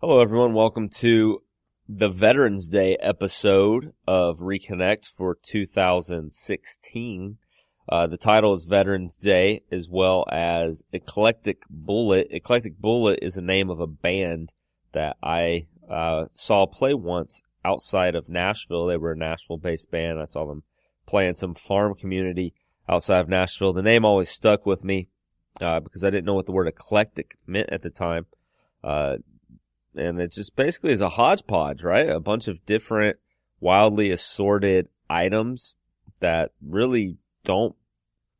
Hello, everyone. Welcome to the Veterans Day episode of Reconnect for 2016. The title is Veterans Day, as well as Eclectic Bullet. Eclectic Bullet is the name of a band that I saw play once outside of Nashville. They were a Nashville-based band. I saw them play in some farm community outside of Nashville. The name always stuck with me because I didn't know what the word eclectic meant at the time. And it just basically is a hodgepodge, right? A bunch of different, wildly assorted items that really don't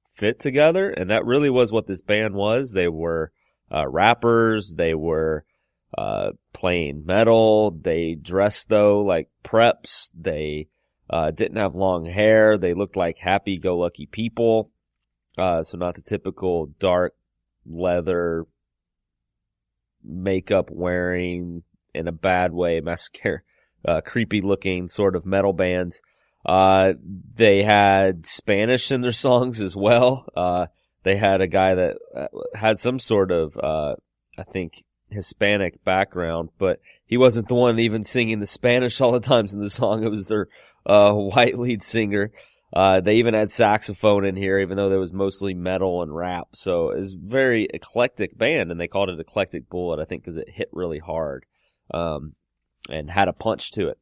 fit together. And that really was what this band was. They were rappers. They were playing metal. They dressed, though, like preps. They didn't have long hair. They looked like happy-go-lucky people. So not the typical dark leather makeup wearing, in a bad way, mascara, creepy looking sort of metal bands. They had Spanish in their songs as well. They had a guy that had some sort of, I think, Hispanic background, but he wasn't the one even singing the Spanish all the times in the song. It was their white lead singer. They even had saxophone in here, even though there was mostly metal and rap. So it was a very eclectic band, and they called it Eclectic Bullet, I think, because it hit really hard and had a punch to it.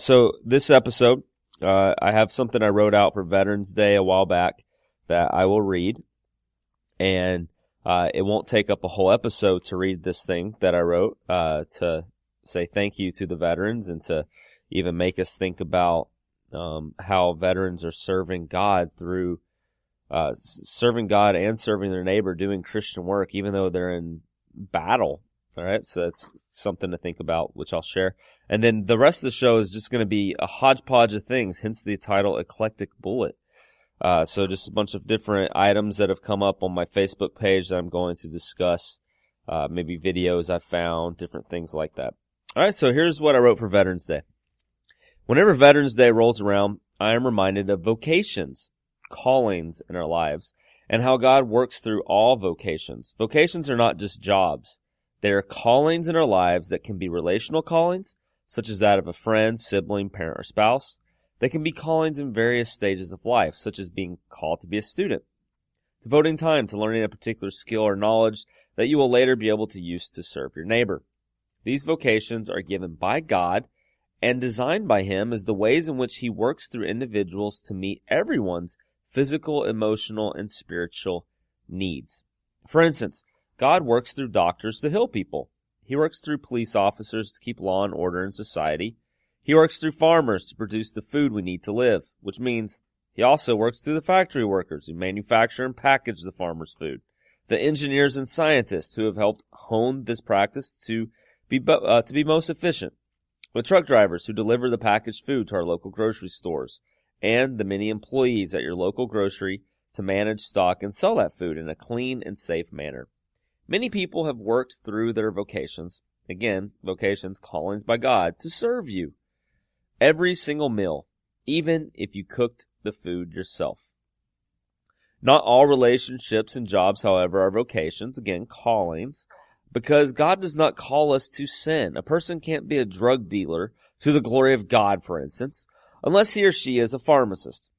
So this episode, I have something I wrote out for Veterans Day a while back that I will read, and it won't take up a whole episode to read this thing that I wrote to say thank you to the veterans and to even make us think about how veterans are serving God through serving God and serving their neighbor, doing Christian work, even though they're in battle. All right, so that's something to think about, which I'll share. And then the rest of the show is just going to be a hodgepodge of things, hence the title Eclectic Bullet. So just a bunch of different items that have come up on my Facebook page that I'm going to discuss, maybe videos I found, different things like that. All right, so here's what I wrote for Veterans Day. Whenever Veterans Day rolls around, I am reminded of vocations, callings in our lives, and how God works through all vocations. Vocations are not just jobs. They are callings in our lives that can be relational callings, such as that of a friend, sibling, parent, or spouse. They can be callings in various stages of life, such as being called to be a student, devoting time to learning a particular skill or knowledge that you will later be able to use to serve your neighbor. These vocations are given by God and designed by Him as the ways in which He works through individuals to meet everyone's physical, emotional, and spiritual needs. For instance, God works through doctors to heal people. He works through police officers to keep law and order in society. He works through farmers to produce the food we need to live, which means He also works through the factory workers who manufacture and package the farmers' food, the engineers and scientists who have helped hone this practice to be most efficient, the truck drivers who deliver the packaged food to our local grocery stores, and the many employees at your local grocery to manage stock and sell that food in a clean and safe manner. Many people have worked through their vocations, again, vocations, callings by God, to serve you. Every single meal, even if you cooked the food yourself. Not all relationships and jobs, however, are vocations, again, callings, because God does not call us to sin. A person can't be a drug dealer to the glory of God, for instance, unless he or she is a pharmacist.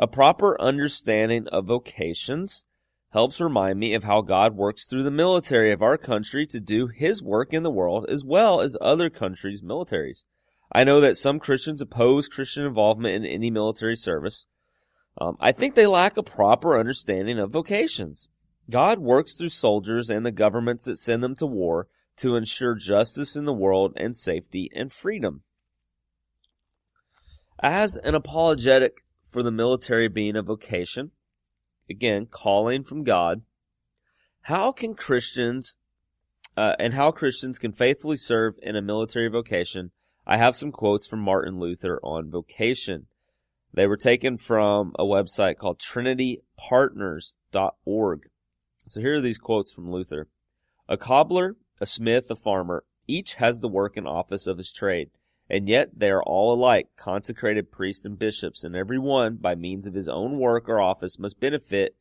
A proper understanding of vocations helps remind me of how God works through the military of our country to do His work in the world, as well as other countries' militaries. I know that some Christians oppose Christian involvement in any military service. I think they lack a proper understanding of vocations. God works through soldiers and the governments that send them to war to ensure justice in the world and safety and freedom. As an apologetic for the military being a vocation, again, calling from God, how Christians can faithfully serve in a military vocation, I have some quotes from Martin Luther on vocation. They were taken from a website called trinitypartners.org. So here are these quotes from Luther. A cobbler, a smith, a farmer, each has the work and office of his trade, and yet they are all alike, consecrated priests and bishops, and every one, by means of his own work or office, must benefit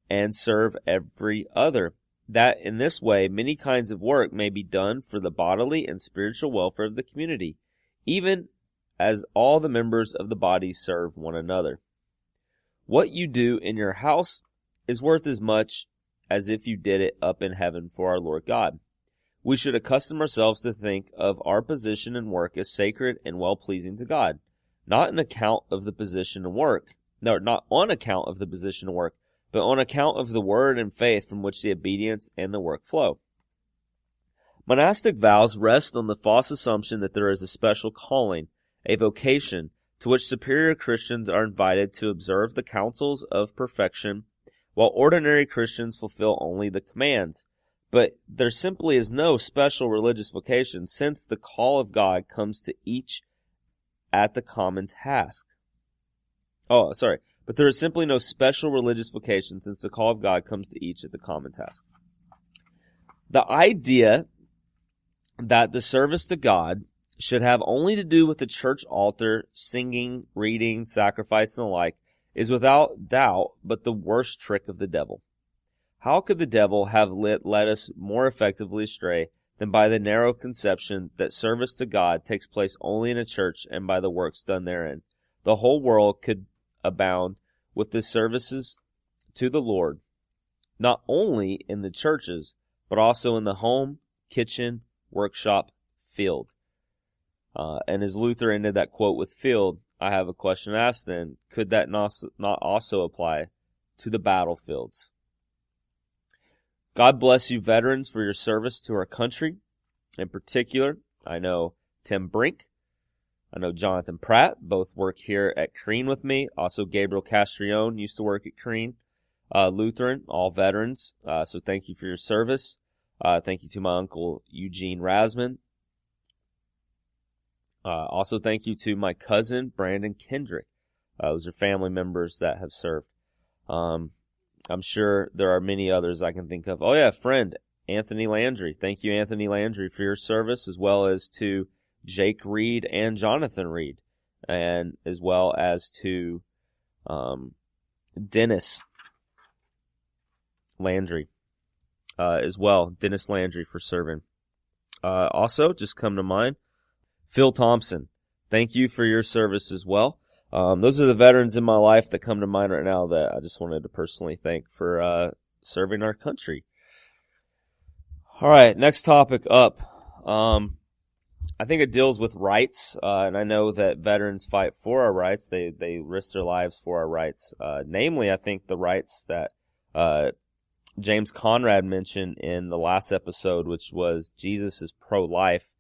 and serve every other. that in this way many kinds of work may be done for the bodily and spiritual welfare of the community, even as all the members of the body serve one another. What you do in your house is worth as much as if you did it up in heaven for our Lord God. We should accustom ourselves to think of our position and work as sacred and well-pleasing to God, not on account of the position and work, but on account of the word and faith from which the obedience and the work flow. Monastic vows rest on the false assumption that there is a special calling, a vocation, to which superior Christians are invited to observe the counsels of perfection, while ordinary Christians fulfill only the commands. But there simply is no special religious vocation, since the call of God comes to each at the common task. But there is simply no special religious vocation, since the call of God comes to each at the common task. The idea that the service to God should have only to do with the church altar, singing, reading, sacrifice, and the like, is without doubt but the worst trick of the devil. How could the devil have led us more effectively astray than by the narrow conception that service to God takes place only in a church and by the works done therein? The whole world could abound with the services to the Lord, not only in the churches, but also in the home, kitchen, workshop, field. And as Luther ended that quote with field, I have a question to ask then. Could that not also apply to the battlefields? God bless you, veterans, for your service to our country. In particular, I know Tim Brink, I know Jonathan Pratt, both work here at Crean with me. Also, Gabriel Castrione used to work at Crean. Lutheran, all veterans. So thank you for your service. Thank you to my uncle Eugene Rasman. Also, thank you to my cousin Brandon Kendrick. Those are family members that have served. I'm sure there are many others I can think of. Oh yeah, friend Anthony Landry. Thank you, Anthony Landry, for your service, as well as to Jake Reed and Jonathan Reed, and as well as to Dennis Landry as well. Dennis Landry for serving. Also, just come to mind, Phil Thompson. Thank you for your service as well. Those are the veterans in my life that come to mind right now that I just wanted to personally thank for serving our country. All right, next topic up. I think it deals with rights, and I know that veterans fight for our rights. They risk their lives for our rights. Namely, I think the rights that James Conrad mentioned in the last episode, which was Jesus is pro-life.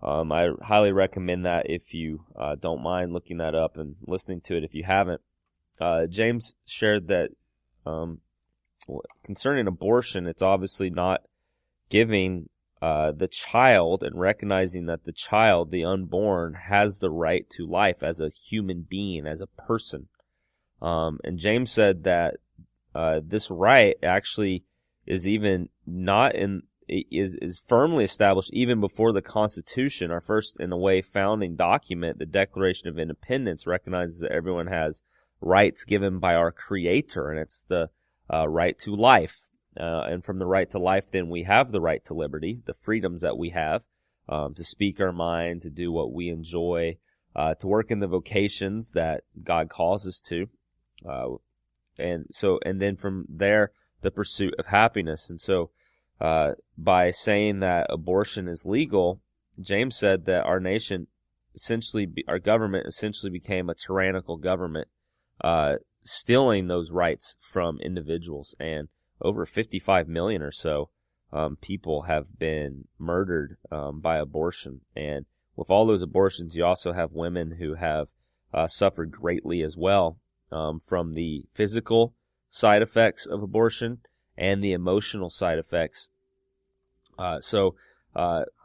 I highly recommend that if you don't mind looking that up and listening to it if you haven't. James shared that concerning abortion, it's obviously not giving the child and recognizing that the child, the unborn, has the right to life as a human being, as a person. And James said that this right actually is even not is firmly established even before the Constitution, our first, in a way, founding document. The Declaration of Independence recognizes that everyone has rights given by our Creator, and it's the right to life. And from the right to life, then we have the right to liberty, the freedoms that we have to speak our mind, to do what we enjoy, to work in the vocations that God calls us to, and then from there, the pursuit of happiness. And so, by saying that abortion is legal, James said that our nation our government essentially became a tyrannical government, stealing those rights from individuals. And over 55 million or so people have been murdered by abortion. And with all those abortions, you also have women who have suffered greatly as well from the physical side effects of abortion and the emotional side effects. So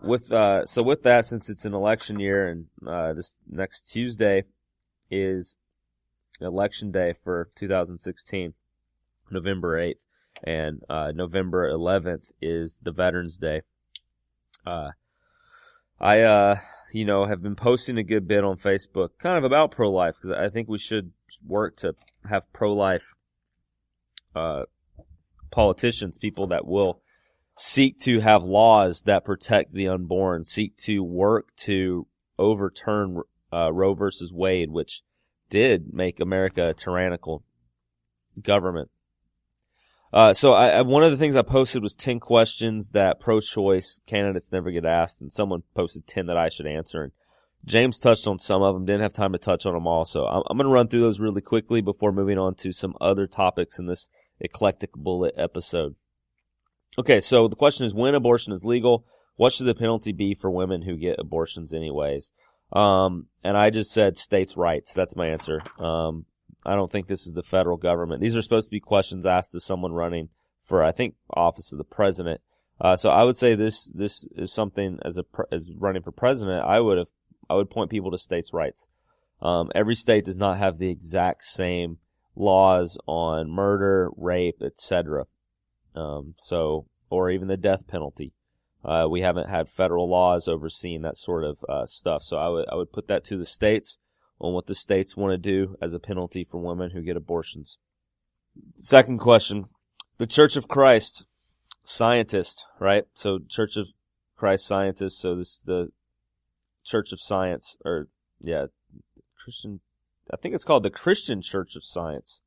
with that, since it's an election year and this next Tuesday is election day for 2016, November 8th, and November 11th is the Veterans Day. I have been posting a good bit on Facebook kind of about pro-life, because I think we should work to have pro-life politicians, people that will seek to have laws that protect the unborn, seek to work to overturn Roe versus Wade, which did make America a tyrannical government. So one of the things I posted was 10 questions that pro-choice candidates never get asked, and someone posted 10 that I should answer. And James touched on some of them, didn't have time to touch on them all. So I'm going to run through those really quickly before moving on to some other topics in this Eclectic Bullet episode. Okay, so the question is, when abortion is legal, what should the penalty be for women who get abortions anyways? And I just said states' rights. That's my answer. I don't think this is the federal government. These are supposed to be questions asked to someone running for, I think, office of the president. So I would say this is something as running for president. I would point people to states' rights. Every state does not have the exact same laws on murder, rape, etc. Or even the death penalty. We haven't had federal laws overseeing that sort of stuff. So I would put that to the states on what the states want to do as a penalty for women who get abortions. Second question, the Church of Christ scientist, right? So Church of Christ scientist, so this is the Church of Science, Christian, I think it's called the Christian Church of Science.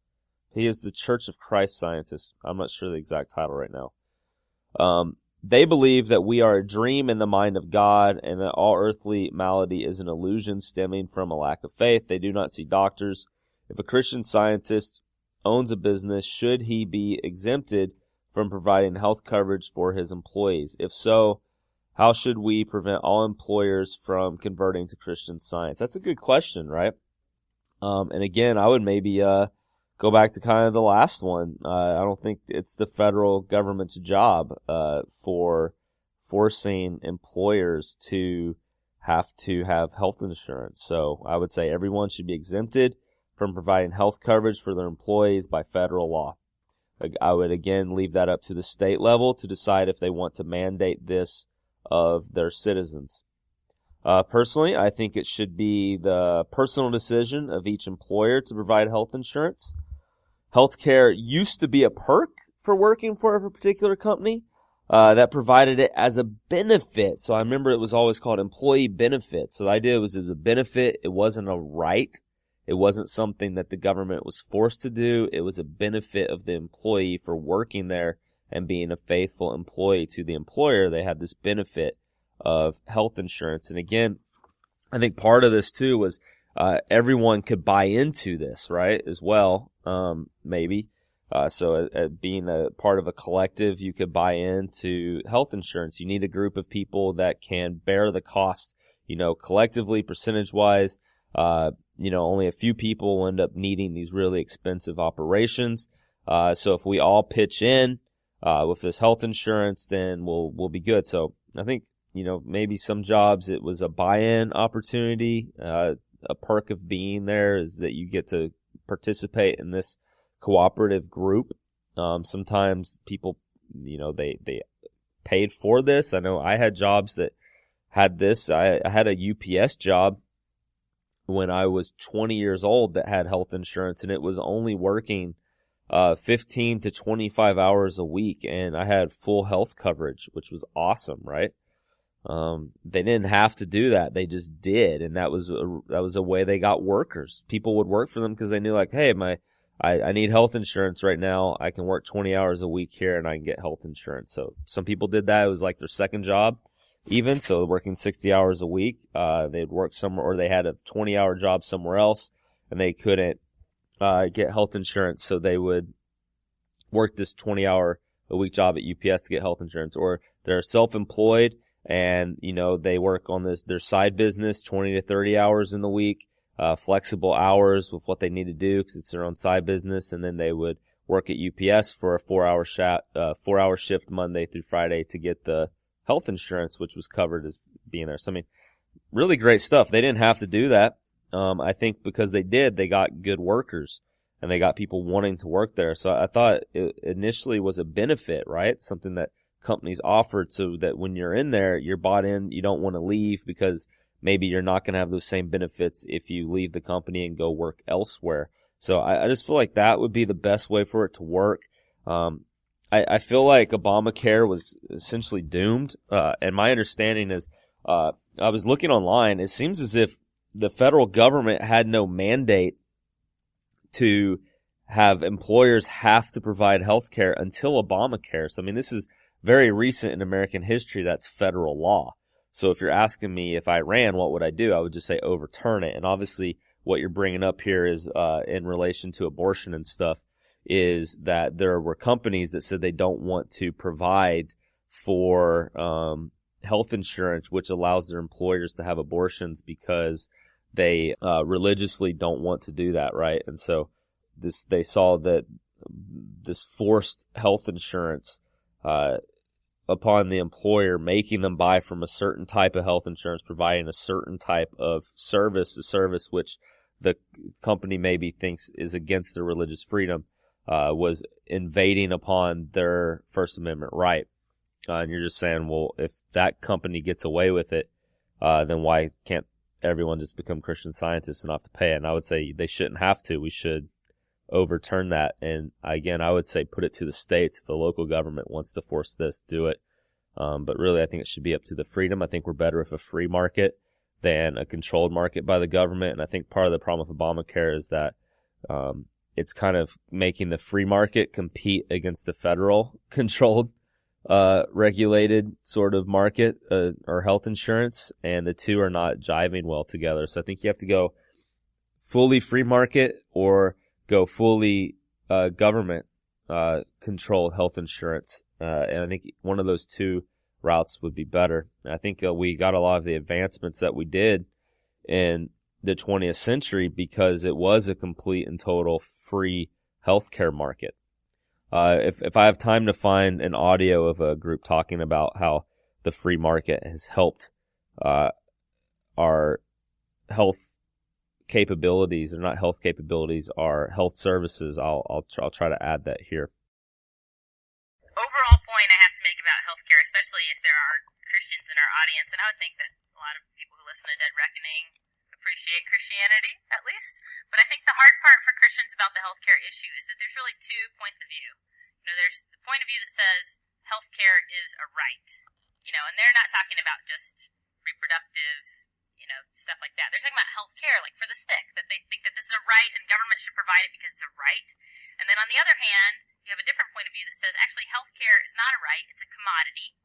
He is the Church of Christ scientist. I'm not sure the exact title right now. They believe that we are a dream in the mind of God and that all earthly malady is an illusion stemming from a lack of faith. They do not see doctors. If a Christian scientist owns a business, should he be exempted from providing health coverage for his employees? If so, how should we prevent all employers from converting to Christian Science? That's a good question, right? And again, I would maybe go back to kind of the last one. I don't think it's the federal government's job for forcing employers to have health insurance. So I would say everyone should be exempted from providing health coverage for their employees by federal law. I would again leave that up to the state level to decide if they want to mandate this of their citizens. Personally, I think it should be the personal decision of each employer to provide health insurance. Healthcare used to be a perk for working for a particular company that provided it as a benefit. So I remember it was always called employee benefit. So the idea was it was a benefit. It wasn't a right. It wasn't something that the government was forced to do. It was a benefit of the employee for working there and being a faithful employee to the employer. They had this benefit of health insurance. And again, I think part of this too was everyone could buy into this, right, as well, maybe. So being a part of a collective, you could buy into health insurance. You need a group of people that can bear the cost, collectively, percentage-wise. Only a few people will end up needing these really expensive operations. So if we all pitch in with this health insurance, then we'll be good. So I think, maybe some jobs it was a buy-in opportunity. A perk of being there is that you get to participate in this cooperative group. Sometimes people, they paid for this. I know I had jobs that had this. I had a UPS job when I was 20 years old that had health insurance, and it was only working 15 to 25 hours a week, and I had full health coverage, which was awesome, right? They didn't have to do that. They just did. And that was a way they got workers. People would work for them because they knew hey, I need health insurance right now. I can work 20 hours a week here and I can get health insurance. So some people did that. It was like their second job even. So working 60 hours a week, they'd work somewhere, or they had a 20-hour job somewhere else and they couldn't, get health insurance. So they would work this 20-hour a week job at UPS to get health insurance, or they're self-employed and, they work on their side business 20 to 30 hours in the week, flexible hours with what they need to do because it's their own side business. And then they would work at UPS for a 4-hour shift Monday through Friday to get the health insurance, which was covered as being there. So, really great stuff. They didn't have to do that. I think because they did, they got good workers and they got people wanting to work there. So I thought it initially was a benefit, right? Something that companies offered so that when you're in there, you're bought in, you don't want to leave because maybe you're not going to have those same benefits if you leave the company and go work elsewhere. So I just feel like that would be the best way for it to work. I feel like Obamacare was essentially doomed. And my understanding is, I was looking online. It seems as if the federal government had no mandate to have employers have to provide health care until Obamacare. So, I mean, this is very recent in American history. That's federal law. So if you're asking me if I ran, what would I do? I would just say overturn it. And obviously what you're bringing up here is, in relation to abortion and stuff, is that there were companies that said they don't want to provide for, health insurance, which allows their employers to have abortions because they, religiously don't want to do that. Right. And so they saw that this forced health insurance, upon the employer, making them buy from a certain type of health insurance, providing a certain type of service, a service which the company maybe thinks is against their religious freedom, was invading upon their First Amendment right. And you're just saying, well, if that company gets away with it, then why can't everyone just become Christian Scientists and not have to pay it? And I would say they shouldn't have to. We should overturn that. And again, I would say put it to the states. If the local government wants to force this, do it. But really, I think it should be up to the freedom. I think we're better with a free market than a controlled market by the government. And I think part of the problem with Obamacare is that it's kind of making the free market compete against the federal controlled, regulated sort of market, or health insurance. And the two are not jiving well together. So I think you have to go fully free market or go fully government controlled health insurance. And I think one of those two routes would be better. I think we got a lot of the advancements that we did in the 20th century because it was a complete and total free healthcare market. If I have time to find an audio of a group talking about how the free market has helped our health capabilities, or not health capabilities, our health services, I'll try to add that here. Overall point I have to make about healthcare, especially if there are Christians in our audience, and I would think that a lot of people who listen to Dead Reckoning appreciate Christianity, at least, but I think the hard part for Christians about the healthcare issue is that there's really 2 points of view. You know, there's the point of view that says healthcare is a right, you know, and they're not talking about just reproductive, you know, stuff like that. They're talking about healthcare, like for the sick, that they think that this is a right and government should provide it because it's a right. And then on the other hand, you have a different point of view that says actually healthcare is not a right, it's a commodity.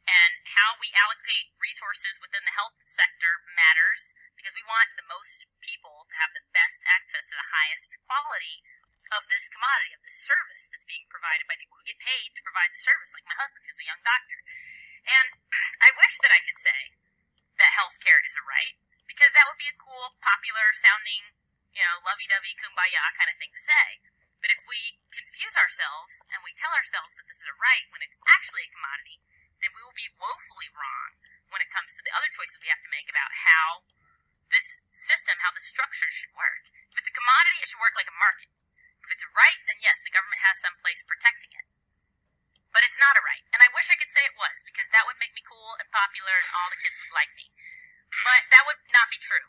And how we allocate resources within the health sector matters because we want the most people to have the best access to the highest quality of this commodity, of this service that's being provided by people who get paid to provide the service, like my husband, who's a young doctor. And I wish that I could say that healthcare is a right, because that would be a cool, popular sounding, you know, lovey-dovey, kumbaya kind of thing to say. But if we confuse ourselves and we tell ourselves that this is a right when it's actually a commodity, then we will be woefully wrong when it comes to the other choices we have to make about how this system, how the structure should work. If it's a commodity, it should work like a market. If it's a right, then yes, the government has some place protecting it. But it's not a right. And I wish I could say it was, because that would make me cool and popular and all the kids would like me. But that would not be true.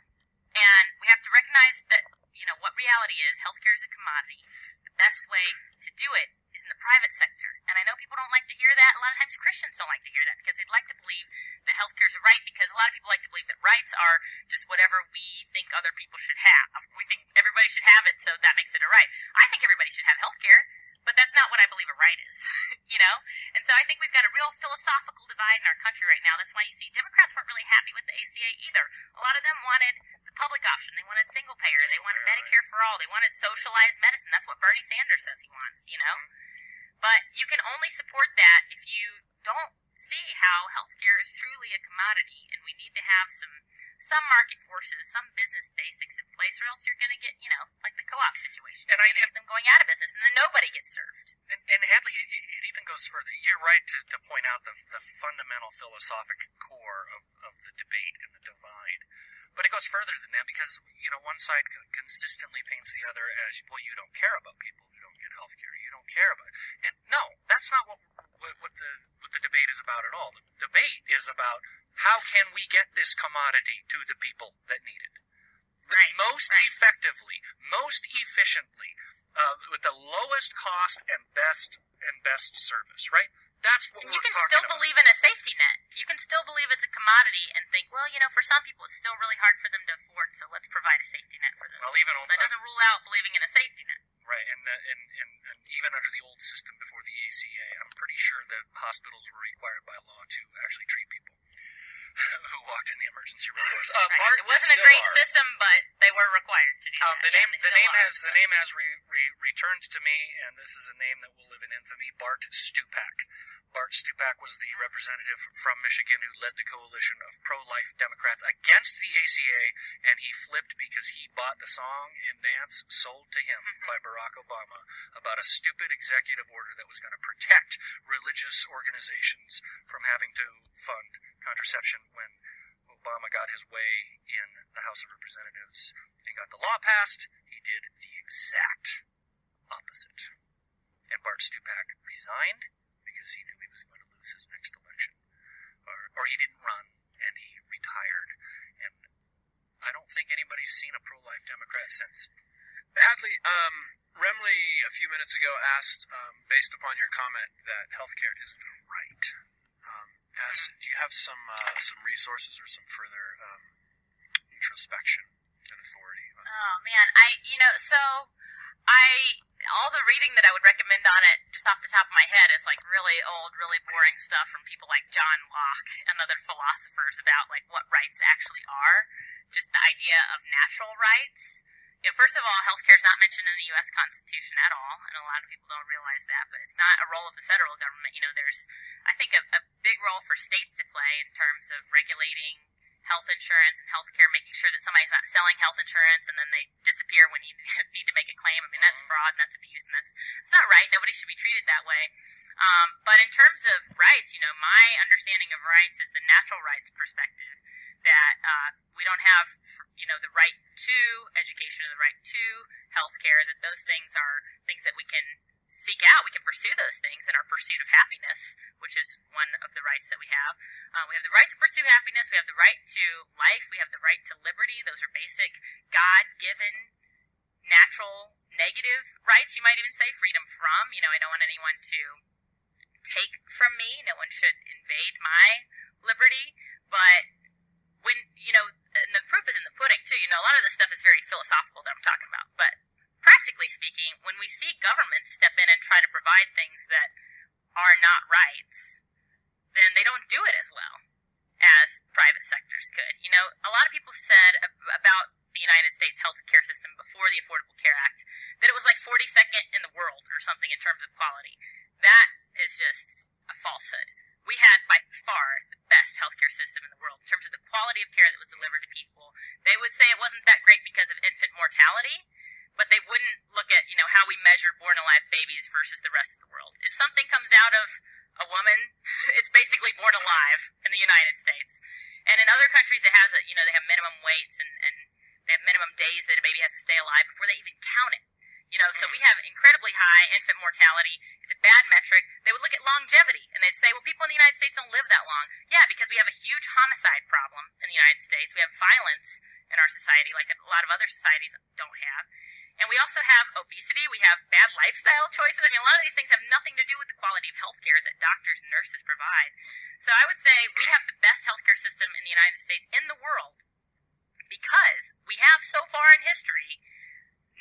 And we have to recognize that, you know, what reality is. Healthcare is a commodity. The best way to do it is in the private sector. And I know people don't like to hear that. A lot of times Christians don't like to hear that because they'd like to believe that healthcare is a right, because a lot of people like to believe that rights are just whatever we think other people should have. We think everybody should have it, so that makes it a right. I think everybody should have healthcare, but that's not what I believe a right is, you know? And so I think we've got a real philosophical divide in our country right now. That's why you see Democrats weren't really happy with the ACA either. A lot of them wanted the public option. They wanted single payer. They wanted Medicare for all. They wanted socialized medicine. That's what Bernie Sanders says he wants, you know? But you can only support that if you don't see how healthcare is truly a commodity, and we need to have some market forces, some business basics in place, or else you're going to get, you know, like the co-op situation. And I get them going out of business, and then nobody gets served. And Hadley, it even goes further. You're right to point out the fundamental philosophic core of the debate and the divide. But it goes further than that, because, you know, one side consistently paints the other as, well, you don't care about people who don't get health care. You don't care about it. And no, that's not what the debate is about at all. The debate is about how can we get this commodity to the people that need it. Effectively, most efficiently, with the lowest cost and best and best service, right? That's what and we're you can talking still about. believe in a safety net. You can still believe it's a commodity and think, well, for some people it's still really hard for them to afford, so let's provide a safety net for them. Well, even that doesn't rule out believing in a safety net. Right, and even under the old system before the ACA, I'm pretty sure that hospitals were required by law to actually treat people who walked in the emergency room doors. Right. It wasn't a great system, but they were required to do that. The name has returned to me, and this is a name that will live in infamy. Bart Stupak. Bart Stupak was the representative from Michigan who led the coalition of pro-life Democrats against the ACA, and he flipped because he bought the song and dance sold to him by Barack Obama about a stupid executive order that was going to protect religious organizations from having to fund contraception. When Obama got his way in the House of Representatives and got the law passed, he did the exact opposite. And Bart Stupak resigned because he knew he was going to lose his next election. Or he didn't run, and he retired. And I don't think anybody's seen a pro-life Democrat since. Hadley, Remley a few minutes ago asked, based upon your comment, that healthcare isn't a right. Do you have some resources or some further introspection and authority? Oh man, all the reading that I would recommend on it, just off the top of my head, is like really old, really boring stuff from people like John Locke and other philosophers about like what rights actually are. Just the idea of natural rights. First of all, healthcare is not mentioned in the U.S. Constitution at all, and a lot of people don't realize that, but it's not a role of the federal government. There's, I think, a big role for states to play in terms of regulating health insurance and healthcare, making sure that somebody's not selling health insurance and then they disappear when you need to make a claim. I mean, that's fraud and that's abuse, and it's not right. Nobody should be treated that way. But in terms of rights, my understanding of rights is the natural rights perspective, that we don't have, the right to education or the right to healthcare, that those things are things that we can seek out. We can pursue those things in our pursuit of happiness, which is one of the rights that we have. We have the right to pursue happiness. We have the right to life. We have the right to liberty. Those are basic God-given, natural, negative rights. You might even say freedom from. I don't want anyone to take from me. No one should invade my liberty. But when, and the proof is in the pudding too. A lot of this stuff is very philosophical that I'm talking about. But practically speaking, when we see governments step in and try to provide things that are not rights, then they don't do it as well as private sectors could. A lot of people said about the United States healthcare system before the Affordable Care Act that it was like 42nd in the world or something in terms of quality. That is just a falsehood. We had by far the best healthcare system in the world in terms of the quality of care that was delivered to people. They would say it wasn't that great because of infant mortality, but they wouldn't look at, how we measure born-alive babies versus the rest of the world. If something comes out of a woman, it's basically born alive in the United States. And in other countries, it has they have minimum weights and they have minimum days that a baby has to stay alive before they even count it. So we have incredibly high infant mortality. It's a bad metric. They would look at longevity, and they'd say, well, people in the United States don't live that long. Yeah, because we have a huge homicide problem in the United States. We have violence in our society like a lot of other societies don't have. And we also have obesity. We have bad lifestyle choices. I mean, a lot of these things have nothing to do with the quality of healthcare that doctors and nurses provide. So I would say we have the best healthcare system in the United States in the world because we have so far in history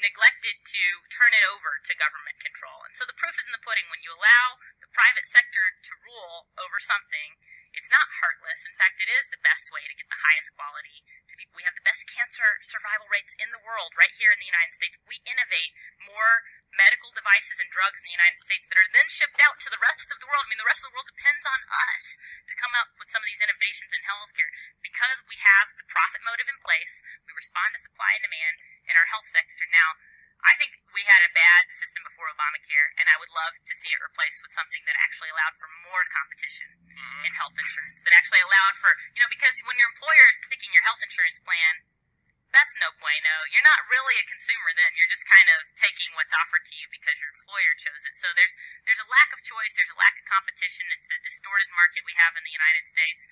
neglected to turn it over to government control. And so the proof is in the pudding. When you allow the private sector to rule over something, it's not heartless. In fact, it is the best way to get the highest quality to people. We have the best cancer survival rates in the world right here in the United States. We innovate more medical devices and drugs in the United States that are then shipped out to the rest of the world. I mean, the rest of the world depends on us to come up with some of these innovations in healthcare. Because we have the profit motive in place, we respond to supply and demand in our health sector. Now, I think we had a bad system before Obamacare, and I would love to see it replaced with something that actually allowed for more competition in health insurance, that actually allowed for, because when your employer is picking your health insurance plan, that's no bueno. You're not really a consumer then. You're just kind of taking what's offered to you because your employer chose it. So there's a lack of choice. There's a lack of competition. It's a distorted market we have in the United States.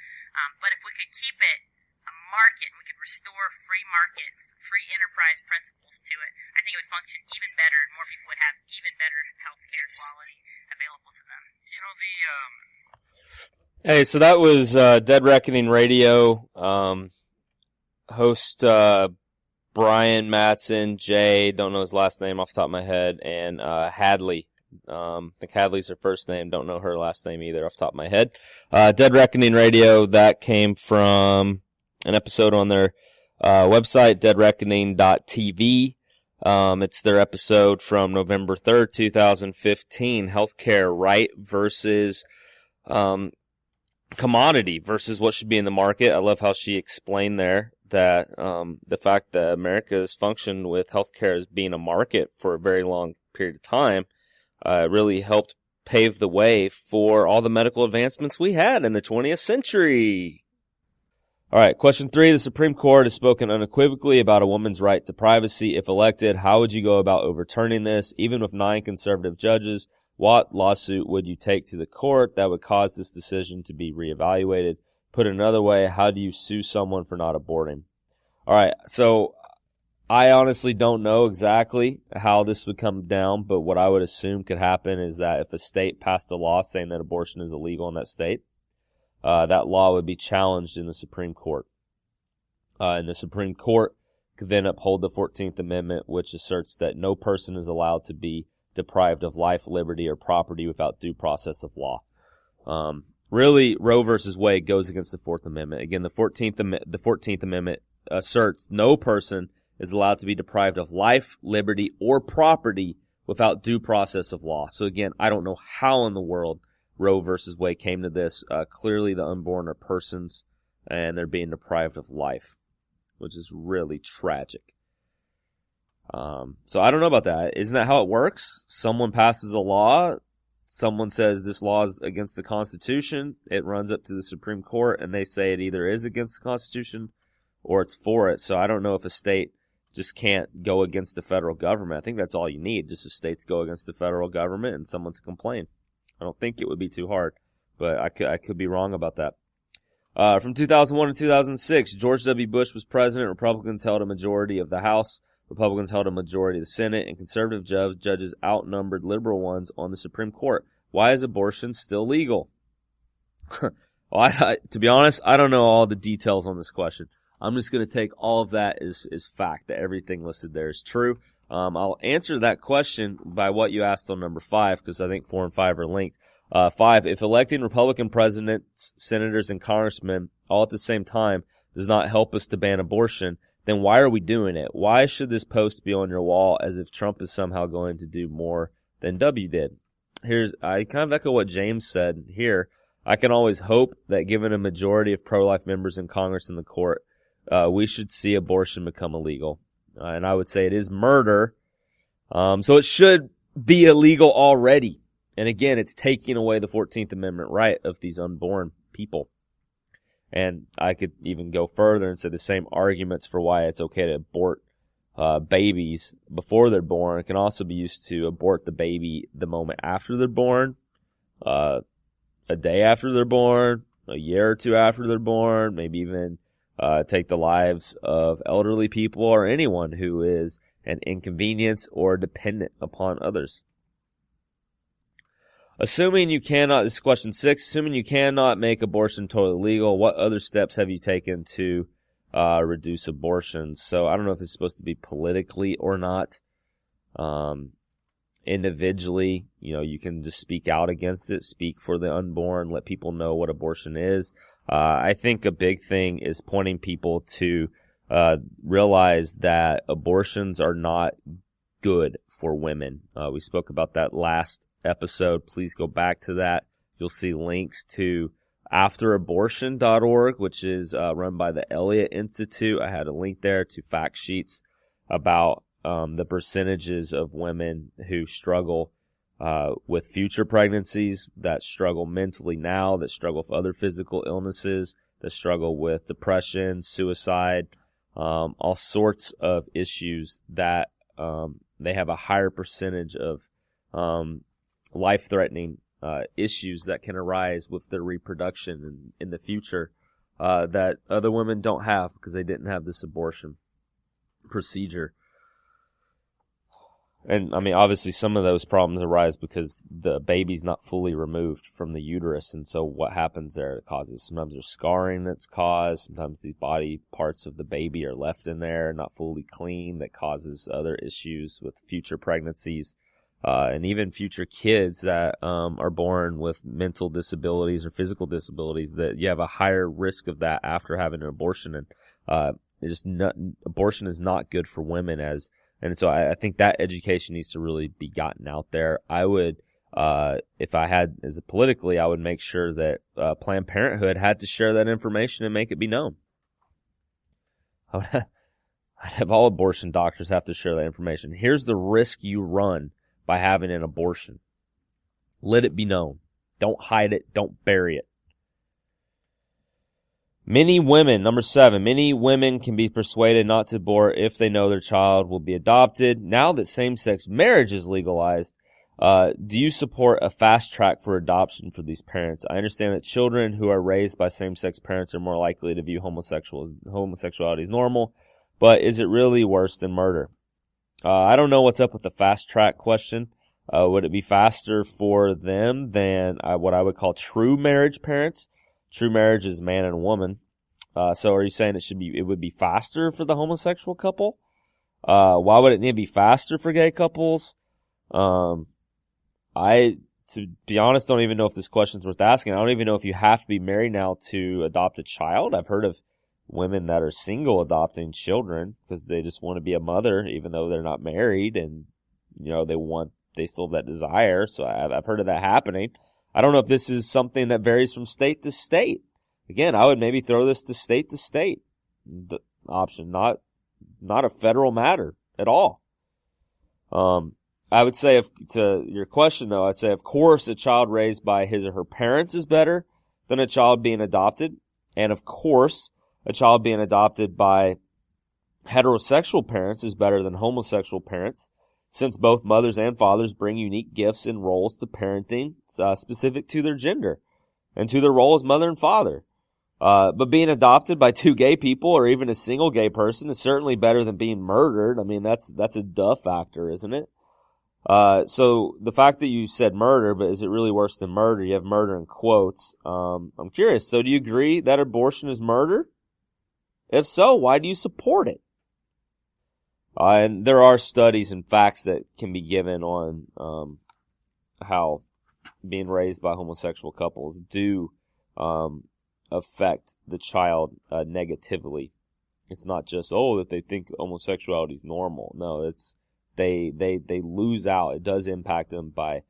But if we could keep it a market, we could restore free market, free enterprise principles to it, I think it would function even better, and more people would have even better health care quality available Hey, so that was Dead Reckoning Radio. Host Brian Mattson, Jay, don't know his last name off the top of my head, and Hadley. I think Hadley's her first name, don't know her last name either off the top of my head. Dead Reckoning Radio, that came from an episode on their website, deadreckoning.tv. It's their episode from November 3rd, 2015, Healthcare Right versus commodity versus what should be in the market. I love how she explained there that the fact that America has functioned with healthcare as being a market for a very long period of time really helped pave the way for all the medical advancements we had in the 20th century. All right, question 3. The Supreme Court has spoken unequivocally about a woman's right to privacy. If elected, how would you go about overturning this? Even with 9 conservative judges, what lawsuit would you take to the court that would cause this decision to be reevaluated? Put another way, how do you sue someone for not aborting? All right, so I honestly don't know exactly how this would come down, but what I would assume could happen is that if a state passed a law saying that abortion is illegal in that state, that law would be challenged in the Supreme Court. And the Supreme Court could then uphold the 14th Amendment, which asserts that no person is allowed to be deprived of life, liberty, or property without due process of law. Really, Roe versus Wade goes against the 4th Amendment. Again, the 14th Amendment asserts no person is allowed to be deprived of life, liberty, or property without due process of law. So again, I don't know how in the world Roe versus Wade came to this. Clearly the unborn are persons and they're being deprived of life, which is really tragic. So I don't know about that. Isn't that how it works? Someone passes a law, someone says this law is against the Constitution, it runs up to the Supreme Court, and they say it either is against the Constitution or it's for it. So I don't know if a state just can't go against the federal government. I think that's all you need, just the states go against the federal government and someone to complain. I don't think it would be too hard, but I could be wrong about that. From 2001 to 2006, George W. Bush was president. Republicans held a majority of the House. Republicans held a majority of the Senate, and conservative judges outnumbered liberal ones on the Supreme Court. Why is abortion still legal? Well, to be honest, I don't know all the details on this question. I'm just going to take all of that as fact, that everything listed there is true. I'll answer that question by what you asked on number 5, because I think 4 and 5 are linked. 5, if electing Republican presidents, senators, and congressmen all at the same time does not help us to ban abortion, then why are we doing it? Why should this post be on your wall as if Trump is somehow going to do more than W did? I kind of echo what James said here. I can always hope that given a majority of pro-life members in Congress and the court, we should see abortion become illegal. And I would say it is murder. So it should be illegal already. And again, it's taking away the 14th Amendment right of these unborn people. And I could even go further and say the same arguments for why it's okay to abort babies before they're born. It can also be used to abort the baby the moment after they're born, a day after they're born, a year or two after they're born, maybe even take the lives of elderly people or anyone who is an inconvenience or dependent upon others. Assuming you cannot, this is question 6, assuming you cannot make abortion totally legal, what other steps have you taken to reduce abortions? So I don't know if it's supposed to be politically or not. Individually, you can just speak out against it, speak for the unborn, let people know what abortion is. I think a big thing is pointing people to realize that abortions are not good for women. We spoke about that last episode. Please go back to that. You'll see links to afterabortion.org, which is run by the Elliott Institute. I had a link there to fact sheets about the percentages of women who struggle with future pregnancies, that struggle mentally now, that struggle with other physical illnesses, that struggle with depression, suicide, all sorts of issues that they have a higher percentage of life-threatening issues that can arise with their reproduction in the future that other women don't have because they didn't have this abortion procedure. And I mean, obviously some of those problems arise because the baby's not fully removed from the uterus. And so what happens there, it causes, sometimes there's scarring that's caused. Sometimes these body parts of the baby are left in there, not fully clean, that causes other issues with future pregnancies. And even future kids that are born with mental disabilities or physical disabilities, that you have a higher risk of that after having an abortion. And abortion is not good for women, and so I think that education needs to really be gotten out there. I would, if I had, politically, I would make sure that Planned Parenthood had to share that information and make it be known. I'd have all abortion doctors have to share that information. Here's the risk you run by having an abortion. Let it be known. Don't hide it. Don't bury it. Many women, number 7, many women can be persuaded not to abort if they know their child will be adopted. Now that same-sex marriage is legalized, do you support a fast track for adoption for these parents? I understand that children who are raised by same-sex parents are more likely to view homosexuality as normal, but is it really worse than murder? I don't know what's up with the fast track question. Would it be faster for them than what I would call true marriage parents? True marriage is man and woman. So are you saying it would be faster for the homosexual couple? Why would it need to be faster for gay couples? To be honest, don't even know if this question's worth asking. I don't even know if you have to be married now to adopt a child. I've heard of women that are single adopting children because they just want to be a mother, even though they're not married, and they still have that desire. So I've heard of that happening. I don't know if this is something that varies from state to state. Again, I would maybe throw this to state, the option, not a federal matter at all. I would say, to your question though, I'd say of course a child raised by his or her parents is better than a child being adopted. And of course a child being adopted by heterosexual parents is better than homosexual parents, since both mothers and fathers bring unique gifts and roles to parenting specific to their gender and to their role as mother and father. But being adopted by 2 gay people or even a single gay person is certainly better than being murdered. I mean, that's a duh factor, isn't it? So the fact that you said murder, but is it really worse than murder? You have murder in quotes. I'm curious. So do you agree that abortion is murder? If so, why do you support it? And there are studies and facts that can be given on how being raised by homosexual couples do affect the child negatively. It's not just that they think homosexuality is normal. No, it's they lose out. It does impact them by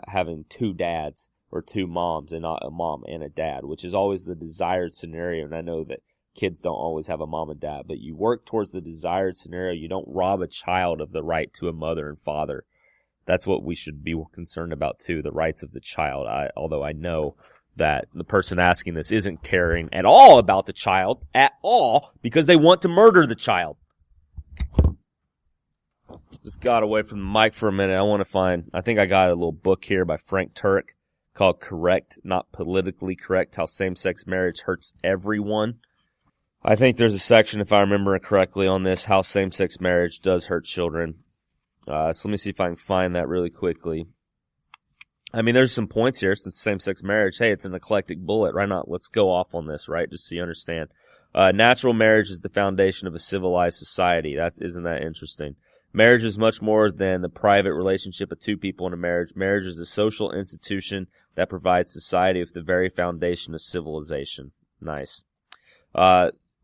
having 2 dads or 2 moms and not a mom and a dad, which is always the desired scenario. And I know that kids don't always have a mom and dad, but you work towards the desired scenario. You don't rob a child of the right to a mother and father. That's what we should be concerned about too, the rights of the child. Although I know that the person asking this isn't caring at all about the child at all because they want to murder the child. Just got away from the mic for a minute. I think I got a little book here by Frank Turek called Correct, Not Politically Correct, How Same-Sex Marriage Hurts Everyone. I think there's a section, if I remember correctly, on this, how same-sex marriage does hurt children. So let me see if I can find that really quickly. I mean, there's some points here since same-sex marriage. Hey, it's an eclectic bullet. Right now, let's go off on this, right? Just so you understand. Natural marriage is the foundation of a civilized society. Isn't that interesting? Marriage is much more than the private relationship of 2 people in a marriage. Marriage is a social institution that provides society with the very foundation of civilization. Nice.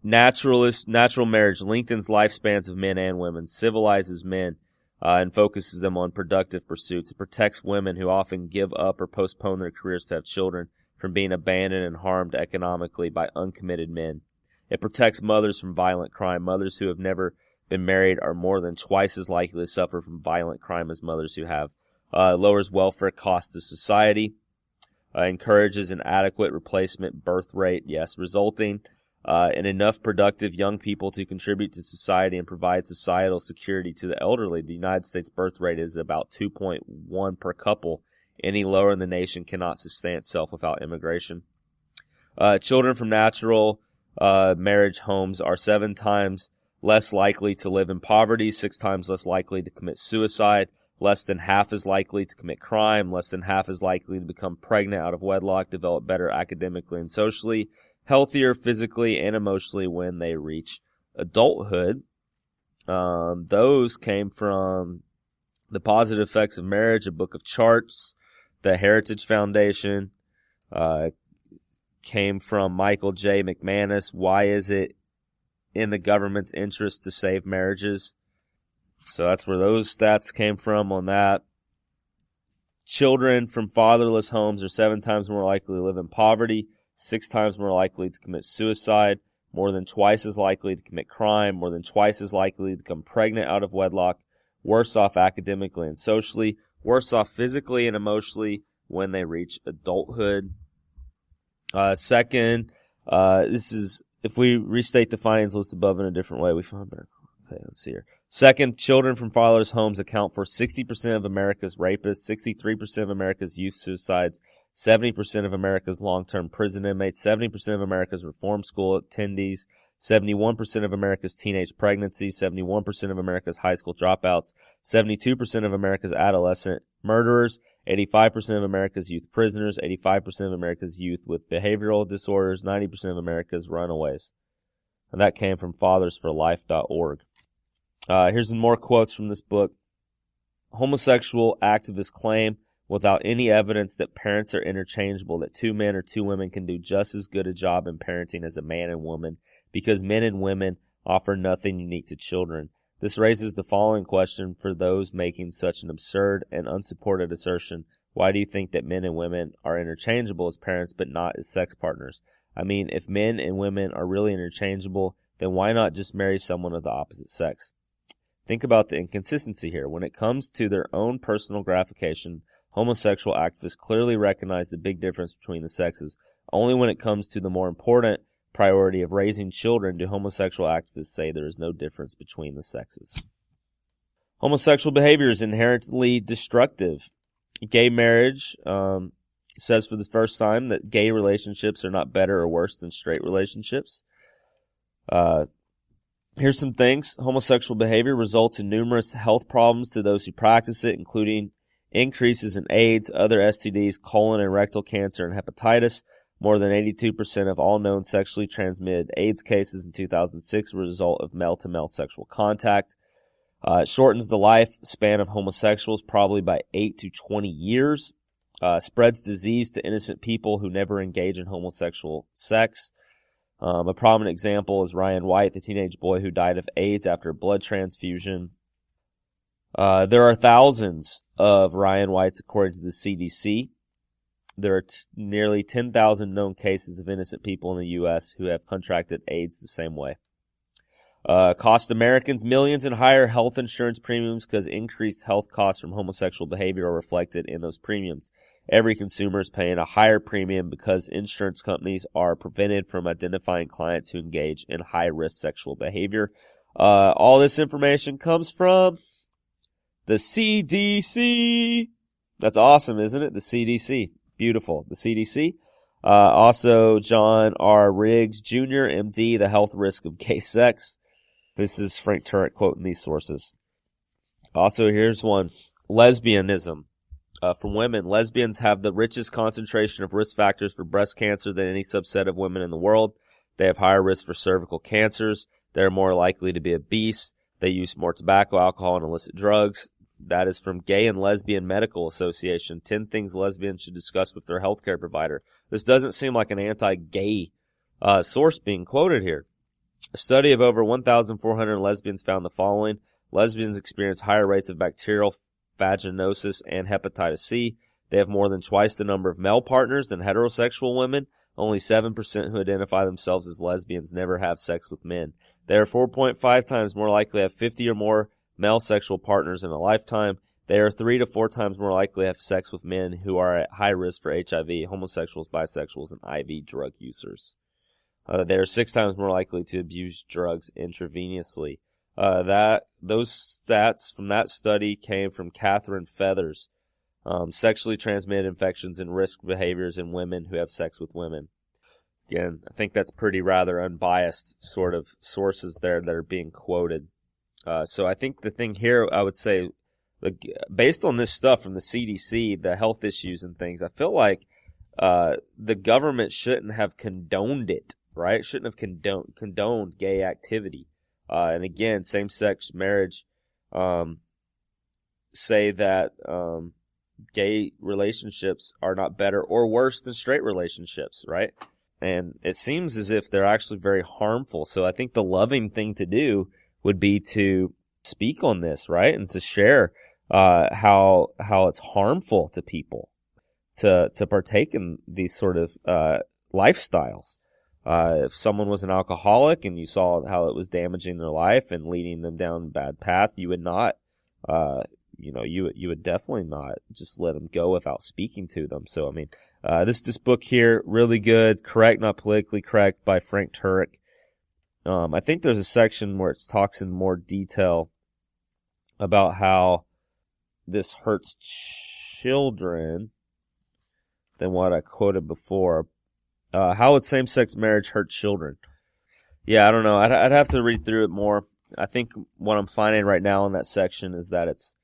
Natural marriage lengthens lifespans of men and women, civilizes men, and focuses them on productive pursuits. It protects women who often give up or postpone their careers to have children from being abandoned and harmed economically by uncommitted men. It protects mothers from violent crime. Mothers who have never been married are more than twice as likely to suffer from violent crime as mothers who have. Lowers welfare costs to society. Encourages an adequate replacement birth rate, yes, resulting in enough productive young people to contribute to society and provide societal security to the elderly. The United States birth rate is about 2.1 per couple. Any lower in the nation cannot sustain itself without immigration. Children from natural marriage homes are 7 times less likely to live in poverty, 6 times less likely to commit suicide, less than half as likely to commit crime, less than half as likely to become pregnant out of wedlock, develop better academically and socially, healthier physically and emotionally when they reach adulthood. Those came from The Positive Effects of Marriage, a book of charts. The Heritage Foundation came from Michael J. McManus. Why is it in the government's interest to save marriages? So that's where those stats came from on that. Children from fatherless homes are 7 times more likely to live in poverty, 6 times more likely to commit suicide, more than twice as likely to commit crime, more than twice as likely to become pregnant out of wedlock, worse off academically and socially, worse off physically and emotionally when they reach adulthood. Second, this is, if we restate the findings listed above in a different way, we find better. Okay, let's see here. Second, children from fatherless homes account for 60% of America's rapists, 63% of America's youth suicides, 70% of America's long-term prison inmates, 70% of America's reform school attendees, 71% of America's teenage pregnancies, 71% of America's high school dropouts, 72% of America's adolescent murderers, 85% of America's youth prisoners, 85% of America's youth with behavioral disorders, 90% of America's runaways. And that came from fathersforlife.org. Here's some more quotes from this book. Homosexual activists claim, without any evidence, that parents are interchangeable, that 2 men or 2 women can do just as good a job in parenting as a man and woman, because men and women offer nothing unique to children. This raises the following question for those making such an absurd and unsupported assertion. Why do you think that men and women are interchangeable as parents but not as sex partners? I mean, if men and women are really interchangeable, then why not just marry someone of the opposite sex? Think about the inconsistency here. When it comes to their own personal gratification, homosexual activists clearly recognize the big difference between the sexes. Only when it comes to the more important priority of raising children do homosexual activists say there is no difference between the sexes. Homosexual behavior is inherently destructive. Gay marriage says for the first time that gay relationships are not better or worse than straight relationships. Here's some things. Homosexual behavior results in numerous health problems to those who practice it, including increases in AIDS, other STDs, colon and rectal cancer, and hepatitis. More than 82% of all known sexually transmitted AIDS cases in 2006 were a result of male-to-male sexual contact. It shortens the lifespan of homosexuals probably by 8 to 20 years. Spreads disease to innocent people who never engage in homosexual sex. A prominent example is Ryan White, the teenage boy who died of AIDS after a blood transfusion. There are thousands of Ryan Whites according to the CDC. There are nearly 10,000 known cases of innocent people in the U.S. who have contracted AIDS the same way. Cost Americans millions in higher health insurance premiums because increased health costs from homosexual behavior are reflected in those premiums. Every consumer is paying a higher premium because insurance companies are prevented from identifying clients who engage in high-risk sexual behavior. All this information comes from the CDC. That's awesome, isn't it? The CDC. Beautiful. The CDC. Also, John R. Riggs, Jr., MD, The Health Risk of Gay Sex. This is Frank Turek quoting these sources. Also, here's one. Lesbianism. For women, lesbians have the richest concentration of risk factors for breast cancer than any subset of women in the world. They have higher risk for cervical cancers. They're more likely to be obese. They use more tobacco, alcohol, and illicit drugs. That is from Gay and Lesbian Medical Association. 10 things lesbians should discuss with their healthcare provider. This doesn't seem like an anti-gay source being quoted here. A study of over 1,400 lesbians found the following. Lesbians experience higher rates of bacterial vaginosis and hepatitis C. They have more than twice the number of male partners than heterosexual women. Only 7% who identify themselves as lesbians never have sex with men. They are 4.5 times more likely to have 50 or more male sexual partners in a lifetime. They are 3 to 4 times more likely to have sex with men who are at high risk for HIV, homosexuals, bisexuals, and IV drug users. They are 6 times more likely to abuse drugs intravenously. Those stats from that study came from Catherine Feathers. Sexually transmitted infections and risk behaviors in women who have sex with women. Again, I think that's pretty rather unbiased sort of sources there that are being quoted. So I think the thing here, I would say, based on this stuff from the CDC, the health issues and things, I feel like the government shouldn't have condoned it, right? Shouldn't have condoned gay activity. And again, same-sex marriage say that gay relationships are not better or worse than straight relationships, right? And it seems as if they're actually very harmful. So I think the loving thing to do would be to speak on this, right? And to share how it's harmful to people to partake in these sort of lifestyles. If someone was an alcoholic and you saw how it was damaging their life and leading them down a bad path, you would not, you would definitely not just let them go without speaking to them. So, I mean, this book here, really good, Correct, Not Politically Correct by Frank Turek. I think there's a section where it talks in more detail about how this hurts children than what I quoted before. How would same-sex marriage hurt children? Yeah, I don't know. I'd have to read through it more. I think what I'm finding right now in that section is that it's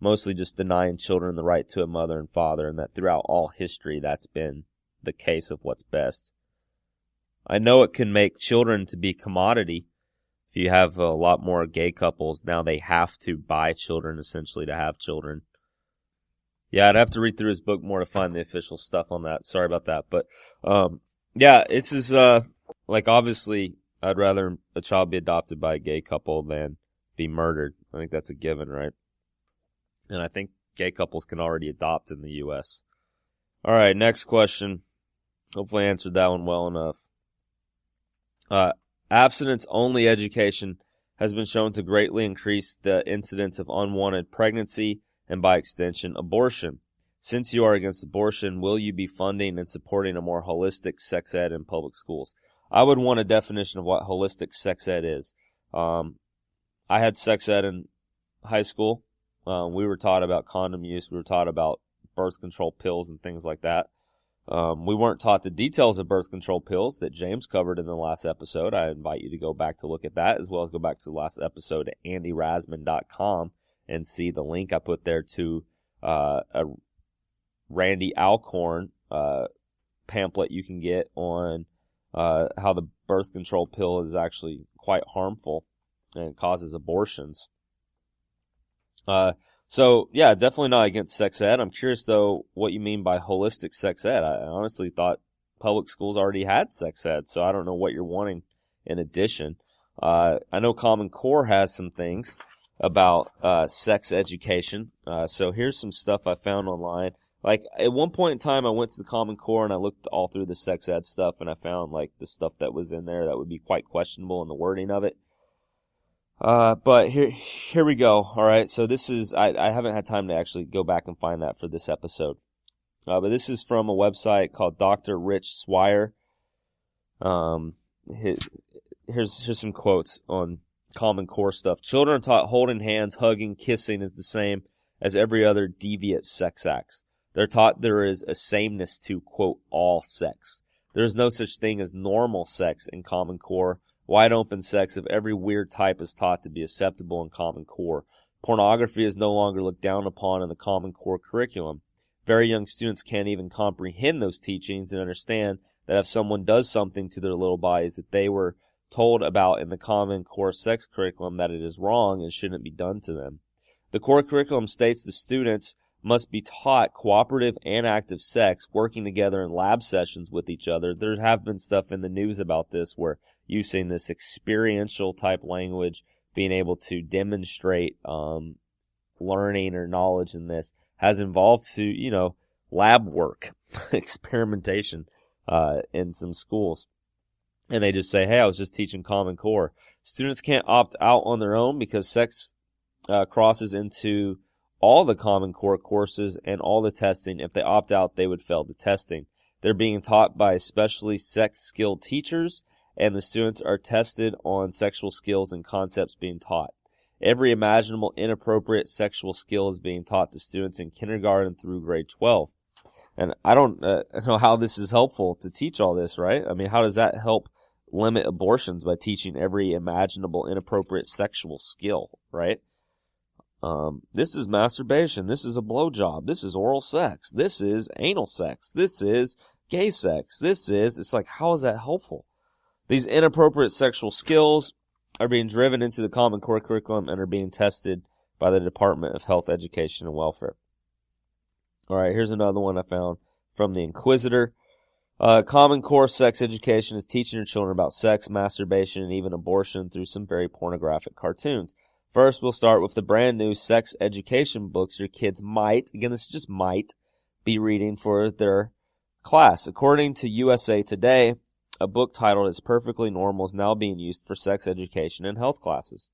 mostly just denying children the right to a mother and father, and that throughout all history that's been the case of what's best. I know it can make children to be commodity. If you have a lot more gay couples, now they have to buy children essentially to have children. Yeah, I'd have to read through his book more to find the official stuff on that. Sorry about that. But, yeah, this is, obviously, I'd rather a child be adopted by a gay couple than be murdered. I think that's a given, right? And I think gay couples can already adopt in the U.S. All right, next question. Hopefully I answered that one well enough. Abstinence-only education has been shown to greatly increase the incidence of unwanted pregnancy and, by extension, abortion. Since you are against abortion, will you be funding and supporting a more holistic sex ed in public schools? I would want a definition of what holistic sex ed is. I had sex ed in high school. We were taught about condom use. We were taught about birth control pills and things like that. We weren't taught the details of birth control pills that James covered in the last episode. I invite you to go back to look at that, as well as go back to the last episode at andyrasman.com and see the link I put there to a Randy Alcorn pamphlet you can get on how the birth control pill is actually quite harmful and causes abortions. So, yeah, definitely not against sex ed. I'm curious, though, what you mean by holistic sex ed. I honestly thought public schools already had sex ed, so I don't know what you're wanting in addition. I know Common Core has some things about sex education. So here's some stuff I found online. Like, at one point in time, I went to the Common Core and I looked all through the sex ed stuff, and I found, like, the stuff that was in there that would be quite questionable in the wording of it. But here we go. All right. So this is, I haven't had time to actually go back and find that for this episode. But this is from a website called Dr. Rich Swire. Here's some quotes on Common Core stuff. Children are taught holding hands, hugging, kissing is the same as every other deviant sex acts. They're taught there is a sameness to, quote, all sex. There is no such thing as normal sex in Common Core. Wide open sex of every weird type is taught to be acceptable in Common Core. Pornography is no longer looked down upon in the Common Core curriculum. Very young students can't even comprehend those teachings and understand that if someone does something to their little bodies that they were told about in the Common Core sex curriculum, that it is wrong and shouldn't be done to them. The core curriculum states the students must be taught cooperative and active sex, working together in lab sessions with each other. There have been stuff in the news about this where using this experiential type language, being able to demonstrate learning or knowledge in this has involved to, lab work, experimentation in some schools. And they just say, hey, I was just teaching Common Core. Students can't opt out on their own because sex crosses into all the Common Core courses and all the testing. If they opt out, they would fail the testing. They're being taught by especially sex-skilled teachers, and the students are tested on sexual skills and concepts being taught. Every imaginable inappropriate sexual skill is being taught to students in kindergarten through grade 12. And I don't know how this is helpful to teach all this, right? I mean, how does that help limit abortions by teaching every imaginable inappropriate sexual skill, right? This is masturbation. This is a blowjob. This is oral sex. This is anal sex. This is gay sex. It's like, how is that helpful? These inappropriate sexual skills are being driven into the Common Core curriculum and are being tested by the Department of Health, Education, and Welfare. All right, here's another one I found from the Inquisitor. Common Core sex education is teaching your children about sex, masturbation, and even abortion through some very pornographic cartoons. First, we'll start with the brand new sex education books your kids might, again, this is just might, be reading for their class. According to USA Today, a book titled It's Perfectly Normal is now being used for sex education in health classes.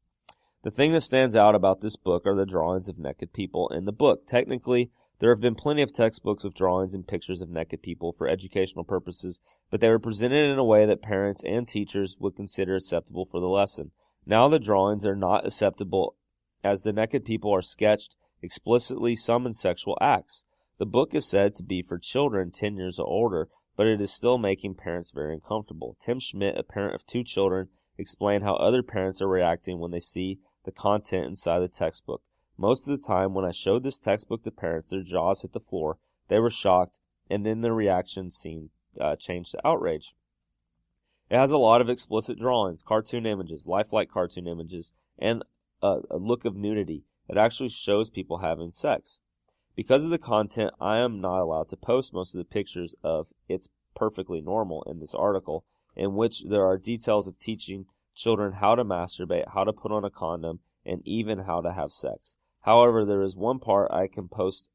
The thing that stands out about this book are the drawings of naked people in the book. Technically, there have been plenty of textbooks with drawings and pictures of naked people for educational purposes, but they were presented in a way that parents and teachers would consider acceptable for the lesson. Now the drawings are not acceptable as the naked people are sketched explicitly some in sexual acts. The book is said to be for children 10 years or older, but it is still making parents very uncomfortable. Tim Schmidt, a parent of 2 children, explained how other parents are reacting when they see the content inside the textbook. Most of the time, when I showed this textbook to parents, their jaws hit the floor, they were shocked, and then their reaction changed to outrage. It has a lot of explicit drawings, cartoon images, lifelike cartoon images, and a look of nudity. It actually shows people having sex. Because of the content, I am not allowed to post most of the pictures of It's Perfectly Normal in this article, in which there are details of teaching children how to masturbate, how to put on a condom, and even how to have sex. However, there is one part I can post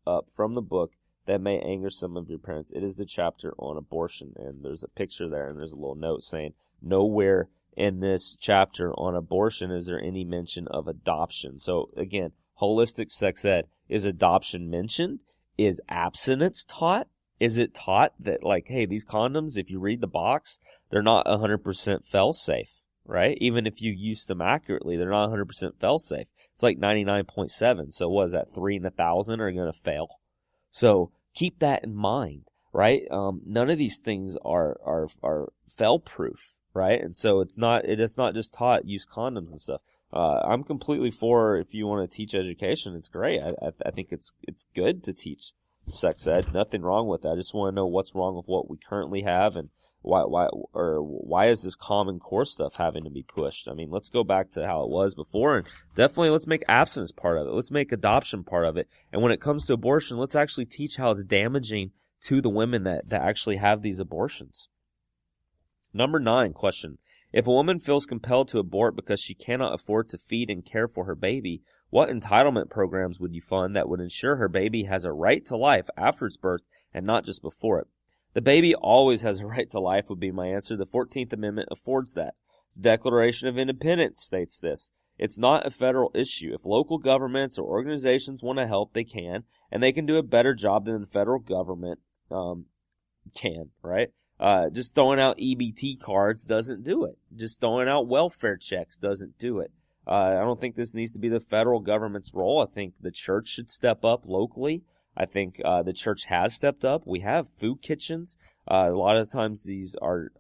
up from the book that may anger some of your parents. It is the chapter on abortion, and there's a picture there, and there's a little note saying, nowhere in this chapter on abortion is there any mention of adoption. So, again, holistic sex ed. Is adoption mentioned? Is abstinence taught? Is it taught that, like, hey, these condoms, if you read the box, they're not 100% fail-safe, right? Even if you use them accurately, they're not 100% fail-safe. It's like 99.7. So what is that? 3 in 1,000 are going to fail. So keep that in mind, right? None of these things are fail-proof, right? And so it's not just taught use condoms and stuff. I'm completely for, if you want to teach education, it's great. I think it's good to teach sex ed. Nothing wrong with that. I just want to know what's wrong with what we currently have, and why is this Common Core stuff having to be pushed? I mean, let's go back to how it was before, and definitely let's make abstinence part of it. Let's make adoption part of it. And when it comes to abortion, let's actually teach how it's damaging to the women that actually have these abortions. Number 9 question. If a woman feels compelled to abort because she cannot afford to feed and care for her baby, what entitlement programs would you fund that would ensure her baby has a right to life after its birth and not just before it? The baby always has a right to life would be my answer. The 14th Amendment affords that. The Declaration of Independence states this. It's not a federal issue. If local governments or organizations want to help, they can, and they can do a better job than the federal government can, right? Just throwing out EBT cards doesn't do it. Just throwing out welfare checks doesn't do it. I don't think this needs to be the federal government's role. I think the church should step up locally. I think the church has stepped up. We have food kitchens. A lot of times these are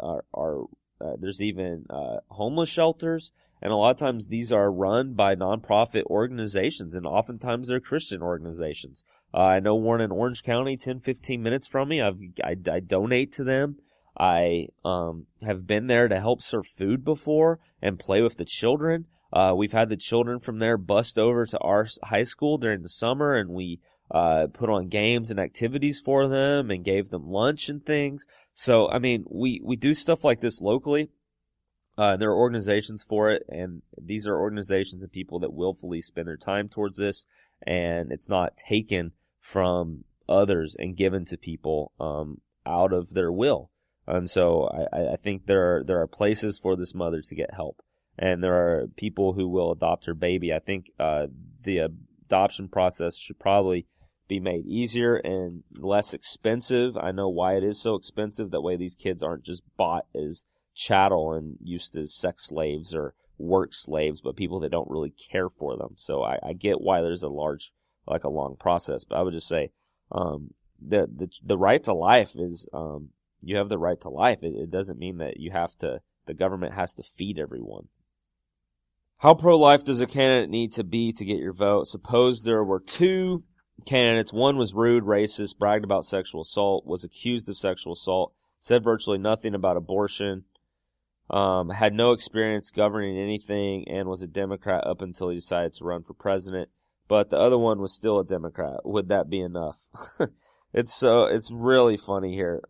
there's even homeless shelters, and a lot of times these are run by nonprofit organizations, and oftentimes they're Christian organizations. I know one in Orange County, 10-15 minutes from me. I donate to them. I have been there to help serve food before and play with the children. We've had the children from there bust over to our high school during the summer, and we put on games and activities for them and gave them lunch and things. So, I mean, we do stuff like this locally. There are organizations for it, and these are organizations and people that willfully spend their time towards this, and it's not taken from others and given to people out of their will. And so I think there are places for this mother to get help, and there are people who will adopt her baby. I think the adoption process should probably be made easier and less expensive. I know why it is so expensive. That way these kids aren't just bought as chattel and used as sex slaves or work slaves, but people that don't really care for them. So I get why there's a long process, but I would just say, the right to life is, you have the right to life. It doesn't mean that the government has to feed everyone. How pro-life does a candidate need to be to get your vote? Suppose there were two candidates. One was rude, racist, bragged about sexual assault, was accused of sexual assault, said virtually nothing about abortion, had no experience governing anything, and was a Democrat up until he decided to run for president. But the other one was still a Democrat. Would that be enough? It's really funny here.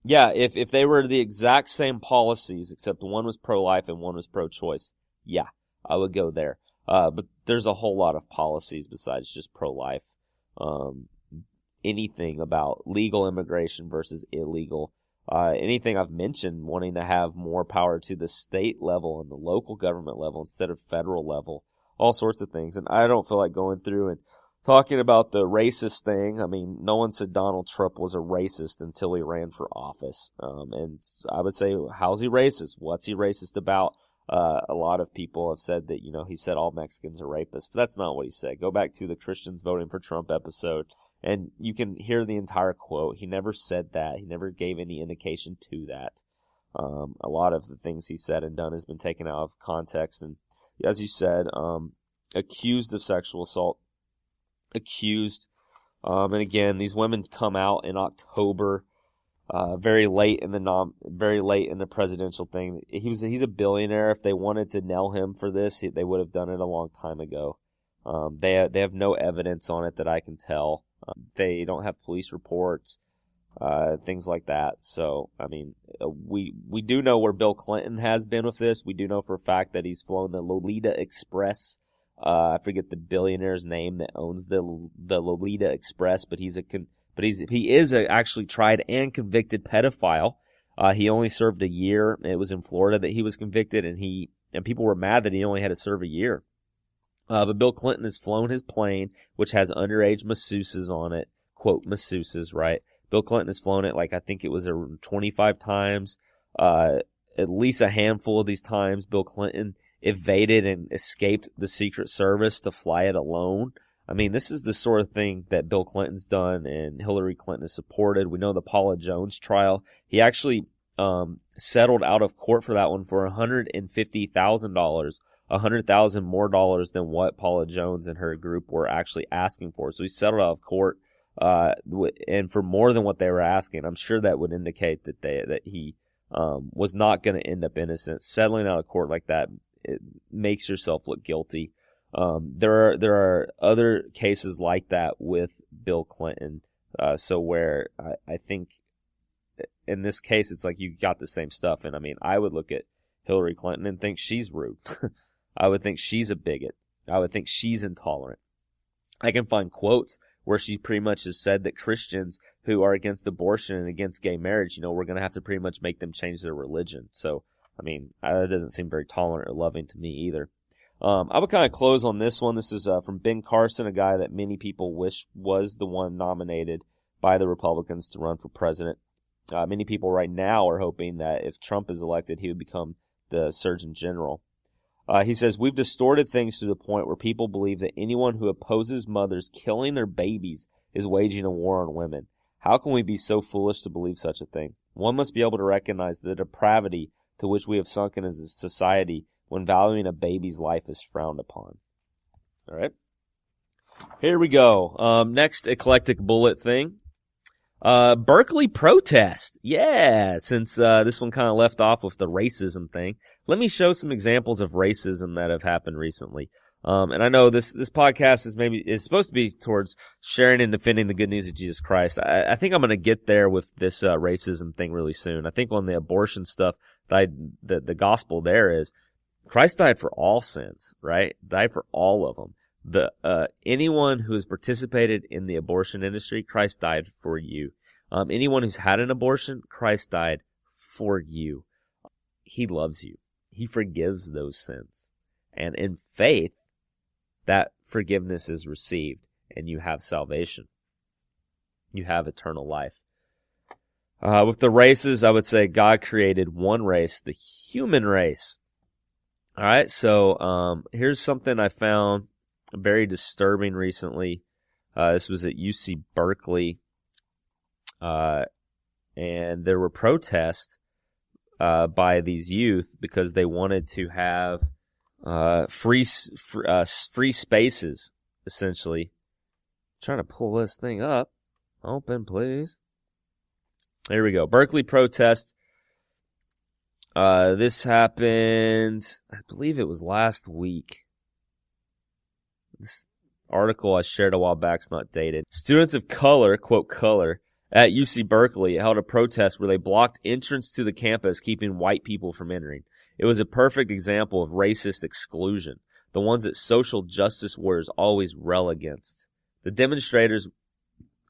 Yeah, if they were the exact same policies, except one was pro-life and one was pro-choice, yeah, I would go there. But there's a whole lot of policies besides just pro-life. Anything about legal immigration versus illegal. Anything I've mentioned, wanting to have more power to the state level and the local government level instead of federal level. All sorts of things. And I don't feel like going through and talking about the racist thing. I mean, no one said Donald Trump was a racist until he ran for office. And I would say, how's he racist? What's he racist about? A lot of people have said that, he said all Mexicans are rapists, but that's not what he said. Go back to the Christians voting for Trump episode, and you can hear the entire quote. He never said that. He never gave any indication to that. A lot of the things he said and done has been taken out of context. And as you said, accused of sexual assault. Accused. And again, these women come out in October, very late in the presidential thing. He's a billionaire. If they wanted to nail him for this, they would have done it a long time ago. They have no evidence on it that I can tell. They don't have police reports, things like that. So, I mean, we do know where Bill Clinton has been with this. We do know for a fact that he's flown the Lolita Express. I forget the billionaire's name that owns the Lolita Express, but he is a actually tried and convicted pedophile. He only served a year. It was in Florida that he was convicted, and people were mad that he only had to serve a year. But Bill Clinton has flown his plane, which has underage masseuses on it. Quote, masseuses, right? Bill Clinton has flown it, I think it was 25 times. At least a handful of these times, Bill Clinton evaded and escaped the Secret Service to fly it alone. I mean, this is the sort of thing that Bill Clinton's done and Hillary Clinton has supported. We know the Paula Jones trial. He actually settled out of court for that one for $150,000, $100,000 more dollars than what Paula Jones and her group were actually asking for. So he settled out of court, and for more than what they were asking. I'm sure that would indicate that he was not going to end up innocent. Settling out of court like that, it makes yourself look guilty. There are other cases like that with Bill Clinton. So where I think in this case, it's like you got the same stuff. And I mean, I would look at Hillary Clinton and think she's rude. I would think she's a bigot. I would think she's intolerant. I can find quotes where she pretty much has said that Christians who are against abortion and against gay marriage, we're going to have to pretty much make them change their religion. So, I mean, that doesn't seem very tolerant or loving to me either. I would kind of close on this one. This is from Ben Carson, a guy that many people wish was the one nominated by the Republicans to run for president. Many people right now are hoping that if Trump is elected, he would become the Surgeon General. He says, we've distorted things to the point where people believe that anyone who opposes mothers killing their babies is waging a war on women. How can we be so foolish to believe such a thing? One must be able to recognize the depravity to which we have sunken as a society when valuing a baby's life is frowned upon. All right. Here we go. Next eclectic bullet thing. Berkley protest. Yeah, since this one kind of left off with the racism thing, let me show some examples of racism that have happened recently. And I know this podcast is supposed to be towards sharing and defending the good news of Jesus Christ. I think I'm going to get there with this racism thing really soon. I think on the abortion stuff, the gospel there is Christ died for all sins, right? Died for all of them. Anyone who has participated in the abortion industry, Christ died for you. Anyone who's had an abortion, Christ died for you. He loves you. He forgives those sins. And in faith, that forgiveness is received and you have salvation. You have eternal life. With the races, I would say God created one race, the human race. All right, so here's something I found very disturbing recently. This was at UC Berkeley, and there were protests by these youth because they wanted to have free spaces, essentially. Trying to pull this thing up. Open, please. There we go. Berkeley protest. This happened, I believe it was last week. This article I shared a while back is not dated. Students of color, quote color, at UC Berkeley held a protest where they blocked entrance to the campus, keeping white people from entering. It was a perfect example of racist exclusion, the ones that social justice warriors always rail against. The demonstrators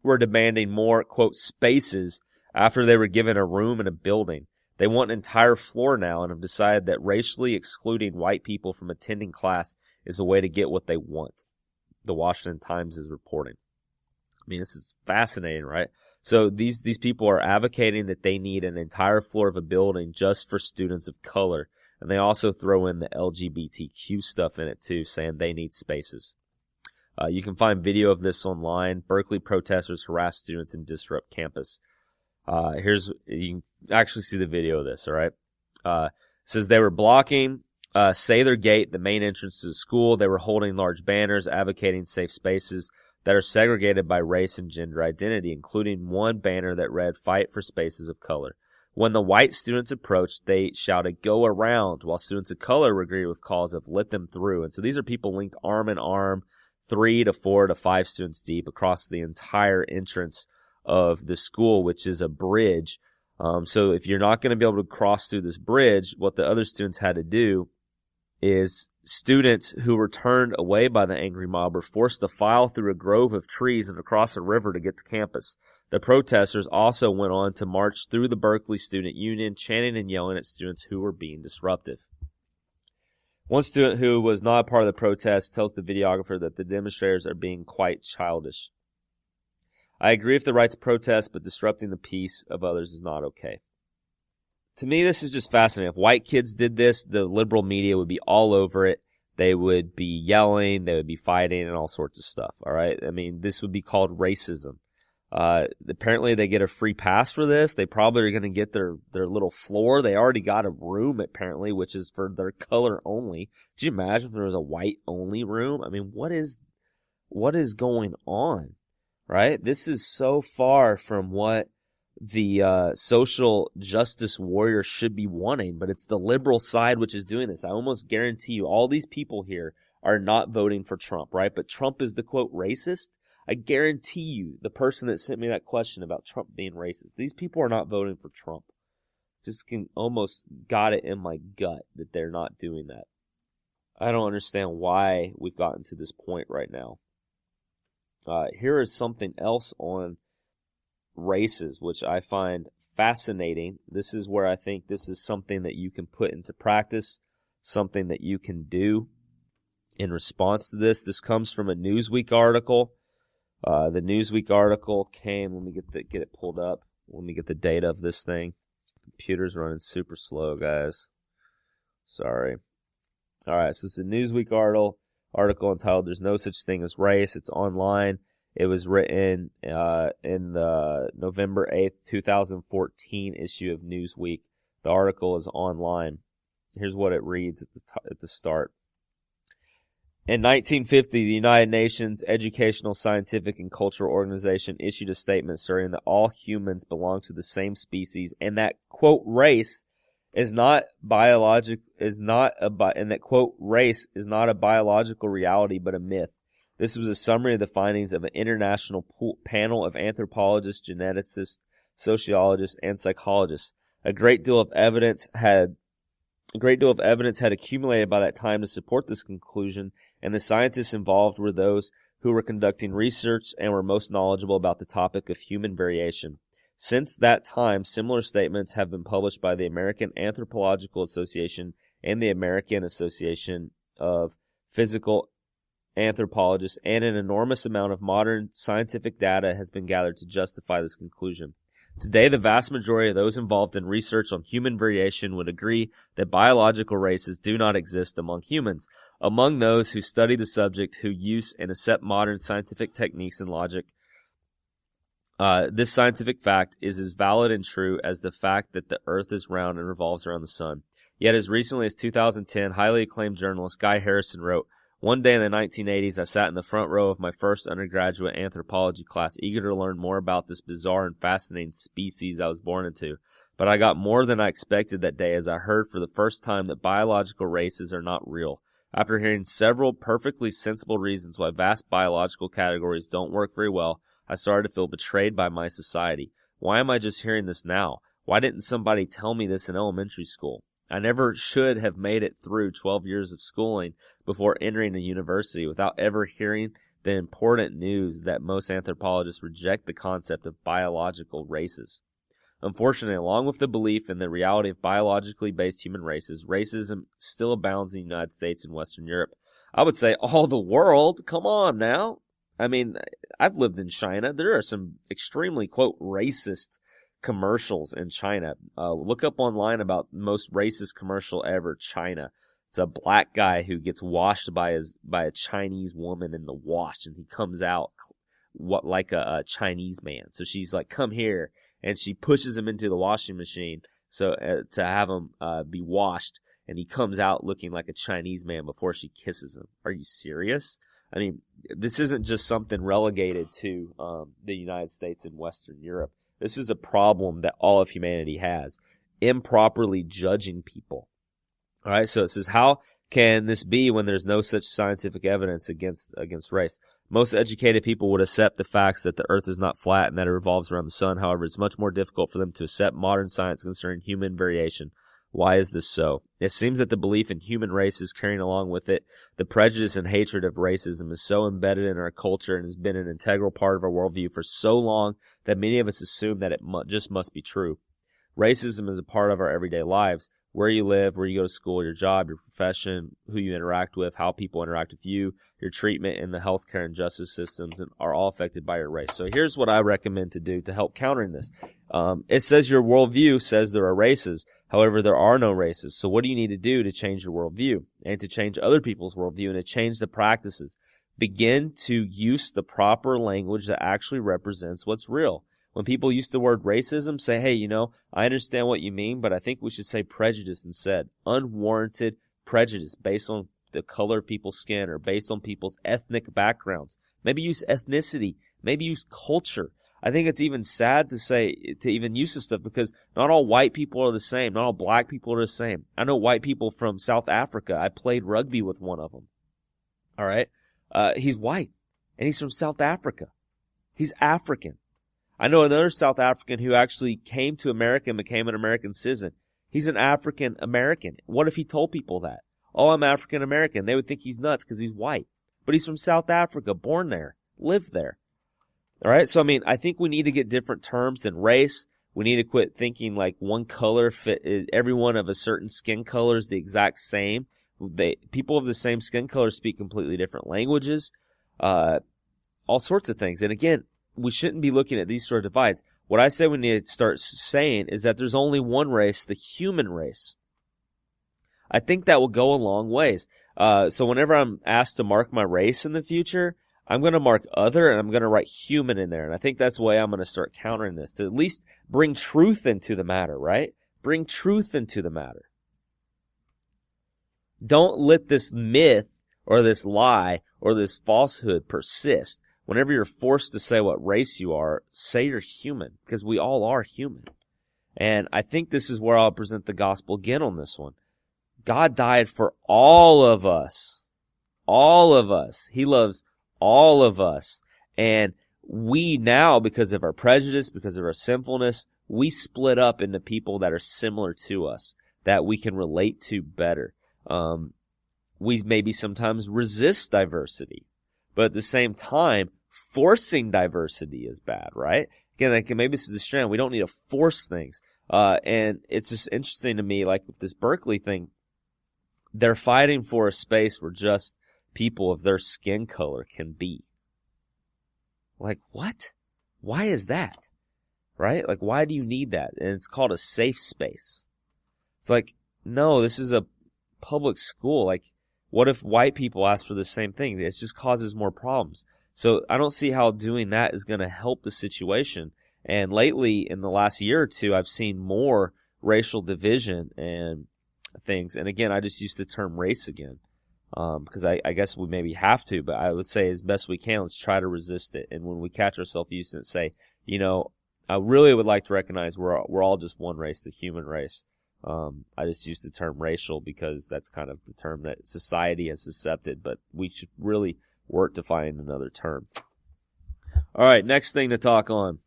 were demanding more, quote, spaces after they were given a room in a building. They want an entire floor now and have decided that racially excluding white people from attending class is a way to get what they want. The Washington Times is reporting. I mean, this is fascinating, right? So these people are advocating that they need an entire floor of a building just for students of color. And they also throw in the LGBTQ stuff in it too, saying they need spaces. You can find video of this online. Berkeley protesters harass students and disrupt campus. You can actually see the video of this, all right? It says they were blocking Sather Gate, the main entrance to the school. They were holding large banners advocating safe spaces that are segregated by race and gender identity, including one banner that read, "Fight for spaces of color." When the white students approached, they shouted, "Go around," while students of color agreed with calls of "Let them through." And so these are people linked arm in arm, 3 to 4 to 5 students deep across the entire entrance of the school, which is a bridge. So if you're not going to be able to cross through this bridge, what the other students had to do is students who were turned away by the angry mob were forced to file through a grove of trees and across a river to get to campus. The protesters also went on to march through the Berkeley Student Union, chanting and yelling at students who were being disruptive. One student who was not a part of the protest tells the videographer that the demonstrators are being quite childish. "I agree with the right to protest, but disrupting the peace of others is not okay." To me, this is just fascinating. If white kids did this, the liberal media would be all over it. They would be yelling, they would be fighting, and all sorts of stuff, all right? I mean, this would be called racism. Apparently they get a free pass for this. They probably are going to get their little floor. They already got a room, apparently, which is for their color only. Could you imagine if there was a white only room? I mean, what is going on, right? This is so far from what the social justice warriors should be wanting, but it's the liberal side which is doing this. I almost guarantee you all these people here are not voting for Trump, right? But Trump is the, quote, racist. I guarantee you the person that sent me that question about Trump being racist, these people are not voting for Trump. Just can almost got it in my gut that they're not doing that. I don't understand why we've gotten to this point right now. Here is something else on races, which I find fascinating. This is where I think this is something that you can put into practice, something that you can do in response to this. This comes from a Newsweek article. The Newsweek article came, let me get it pulled up. Let me get the data of this thing. Computer's running super slow, guys. Sorry. All right, so it's a Newsweek article entitled "There's No Such Thing as Race." It's online. It was written in the November 8th, 2014 issue of Newsweek. The article is online. Here's what it reads at the start. In 1950, the United Nations Educational, Scientific, and Cultural Organization issued a statement asserting that all humans belong to the same species and that, quote, race is not a biological reality but a myth. This was a summary of the findings of an international panel of anthropologists, geneticists, sociologists, and psychologists. A great deal of evidence had accumulated by that time to support this conclusion, and the scientists involved were those who were conducting research and were most knowledgeable about the topic of human variation. Since that time, similar statements have been published by the American Anthropological Association and the American Association of Physical Anthropologists, and an enormous amount of modern scientific data has been gathered to justify this conclusion. Today, the vast majority of those involved in research on human variation would agree that biological races do not exist among humans. Among those who study the subject, who use and accept modern scientific techniques and logic, this scientific fact is as valid and true as the fact that the Earth is round and revolves around the sun. Yet as recently as 2010, highly acclaimed journalist Guy Harrison wrote, "One day in the 1980s, I sat in the front row of my first undergraduate anthropology class, eager to learn more about this bizarre and fascinating species I was born into. But I got more than I expected that day as I heard for the first time that biological races are not real. After hearing several perfectly sensible reasons why vast biological categories don't work very well, I started to feel betrayed by my society. Why am I just hearing this now? Why didn't somebody tell me this in elementary school? I never should have made it through 12 years of schooling before entering a university without ever hearing the important news that most anthropologists reject the concept of biological races. Unfortunately, along with the belief in the reality of biologically based human races, racism still abounds in the United States and Western Europe. I would say all the world. Come on now. I mean, I've lived in China. There are some extremely, quote, racist commercials in China. Look up online about most racist commercial ever, China. It's a black guy who gets washed by a Chinese woman in the wash, and he comes out like a Chinese man. So she's like, "Come here," and she pushes him into the washing machine so to have him be washed, and he comes out looking like a Chinese man before she kisses him. Are you serious? I mean, this isn't just something relegated to the United States and Western Europe. This is a problem that all of humanity has, improperly judging people. All right, so it says, how can this be when there's no such scientific evidence against race? Most educated people would accept the facts that the earth is not flat and that it revolves around the sun. However, it's much more difficult for them to accept modern science concerning human variation. Why is this so? It seems that the belief in human races carrying along with it the prejudice and hatred of racism is so embedded in our culture and has been an integral part of our worldview for so long that many of us assume that it just must be true. Racism is a part of our everyday lives. Where you live, where you go to school, your job, your profession, who you interact with, how people interact with you, your treatment in the healthcare and justice systems are all affected by your race. So here's what I recommend to do to help countering this. It says your worldview says there are races. However, there are no races. So what do you need to do to change your worldview and to change other people's worldview and to change the practices? Begin to use the proper language that actually represents what's real. When people use the word racism, say, hey, I understand what you mean, but I think we should say prejudice instead. Unwarranted prejudice based on the color of people's skin or based on people's ethnic backgrounds. Maybe use ethnicity. Maybe use culture. I think it's even sad to even use this stuff because not all white people are the same. Not all black people are the same. I know white people from South Africa. I played rugby with one of them. All right. He's white and he's from South Africa. He's African. I know another South African who actually came to America and became an American citizen. He's an African American. What if he told people that? Oh, I'm African American. They would think he's nuts because he's white. But he's from South Africa, born there, lived there. All right, so I think we need to get different terms than race. We need to quit thinking like one color fit. Everyone of a certain skin color is the exact same. People of the same skin color speak completely different languages, all sorts of things. And again, we shouldn't be looking at these sort of divides. What I say we need to start saying is that there's only one race, the human race. I think that will go a long ways. So whenever I'm asked to mark my race in the future, I'm going to mark other and I'm going to write human in there. And I think that's the way I'm going to start countering this, to at least bring truth into the matter, right? Bring truth into the matter. Don't let this myth or this lie or this falsehood persist. Whenever you're forced to say what race you are, say you're human, because we all are human. And I think this is where I'll present the gospel again on this one. God died for all of us. All of us. He loves all of us. And we now, because of our prejudice, because of our sinfulness, we split up into people that are similar to us, that we can relate to better. We maybe sometimes resist diversity. But at the same time, forcing diversity is bad, right? Again, maybe this is the strand. We don't need to force things. And it's just interesting to me, like with this Berkley thing, they're fighting for a space where just people of their skin color can be. Like, what? Why is that? right? Like, why do you need that? And it's called a safe space. It's like, no, this is a public school. Like, what if white people ask for the same thing? It just causes more problems. So I don't see how doing that is going to help the situation. And lately, in the last year or two, I've seen more racial division and things. And again, I just used the term race again, because I guess we maybe have to, but I would say as best we can, let's try to resist it. And when we catch ourselves using it, say, you know, I really would like to recognize we're all just one race, the human race. I just use the term racial because that's kind of the term that society has accepted, but we should really work to find another term. All right, next thing to talk on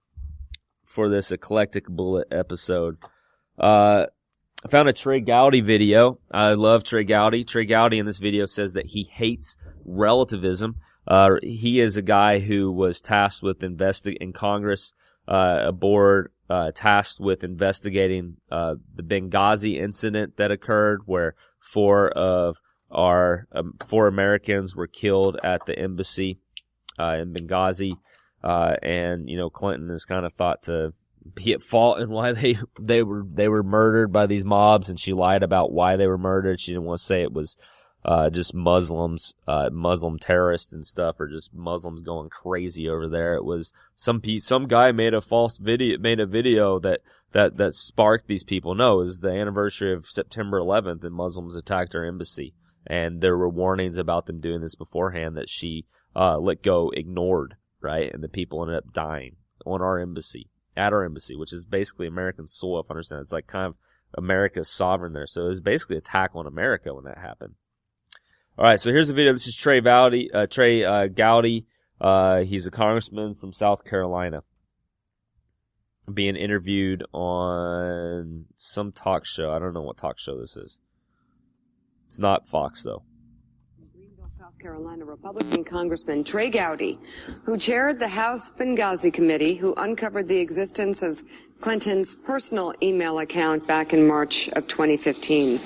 for this Eclectic Bullet episode. I found a Trey Gowdy video. I love Trey Gowdy. Trey Gowdy in this video says that he hates relativism. He is a guy who was tasked with in Congress, a board tasked with investigating the Benghazi incident that occurred, where four Americans were killed at the embassy in Benghazi, and you know, Clinton is kind of thought to be at fault in why they were murdered by these mobs, and she lied about why they were murdered. She didn't want to say it was just Muslims, Muslim terrorists and stuff, or just Muslims going crazy over there. It was some guy made a video that sparked these people. No, it was the anniversary of September 11th, and Muslims attacked our embassy, and there were warnings about them doing this beforehand that she ignored, right? And the people ended up dying on our embassy, at our embassy, which is basically American soil, if I understand. It's like kind of America's sovereign there. So it was basically an attack on America when that happened. All right, so here's a video. This is Trey Gowdy. He's a congressman from South Carolina, being interviewed on some talk show. I don't know what talk show this is. It's not Fox, though. South Carolina Republican Congressman Trey Gowdy, who chaired the House Benghazi Committee, who uncovered the existence of Clinton's personal email account back in March of 2015.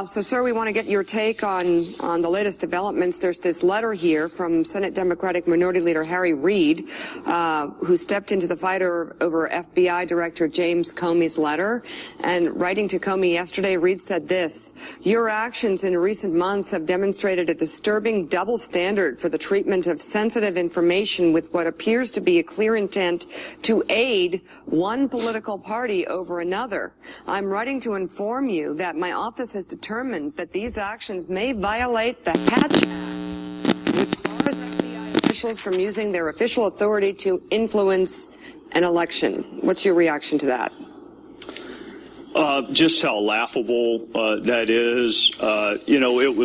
So, sir, we want to get your take on the latest developments. There's this letter here from Senate Democratic Minority Leader Harry Reid, who stepped into the fight over FBI Director James Comey's letter. And writing to Comey yesterday, Reid said this: "Your actions in recent months have demonstrated a disturbing double standard for the treatment of sensitive information with what appears to be a clear intent to aid one political party over another. I'm writing to inform you that my office has determined that these actions may violate the Hatch Act, which bars FBI officials from using their official authority to influence an election." What's your reaction to that? Just how laughable that is. It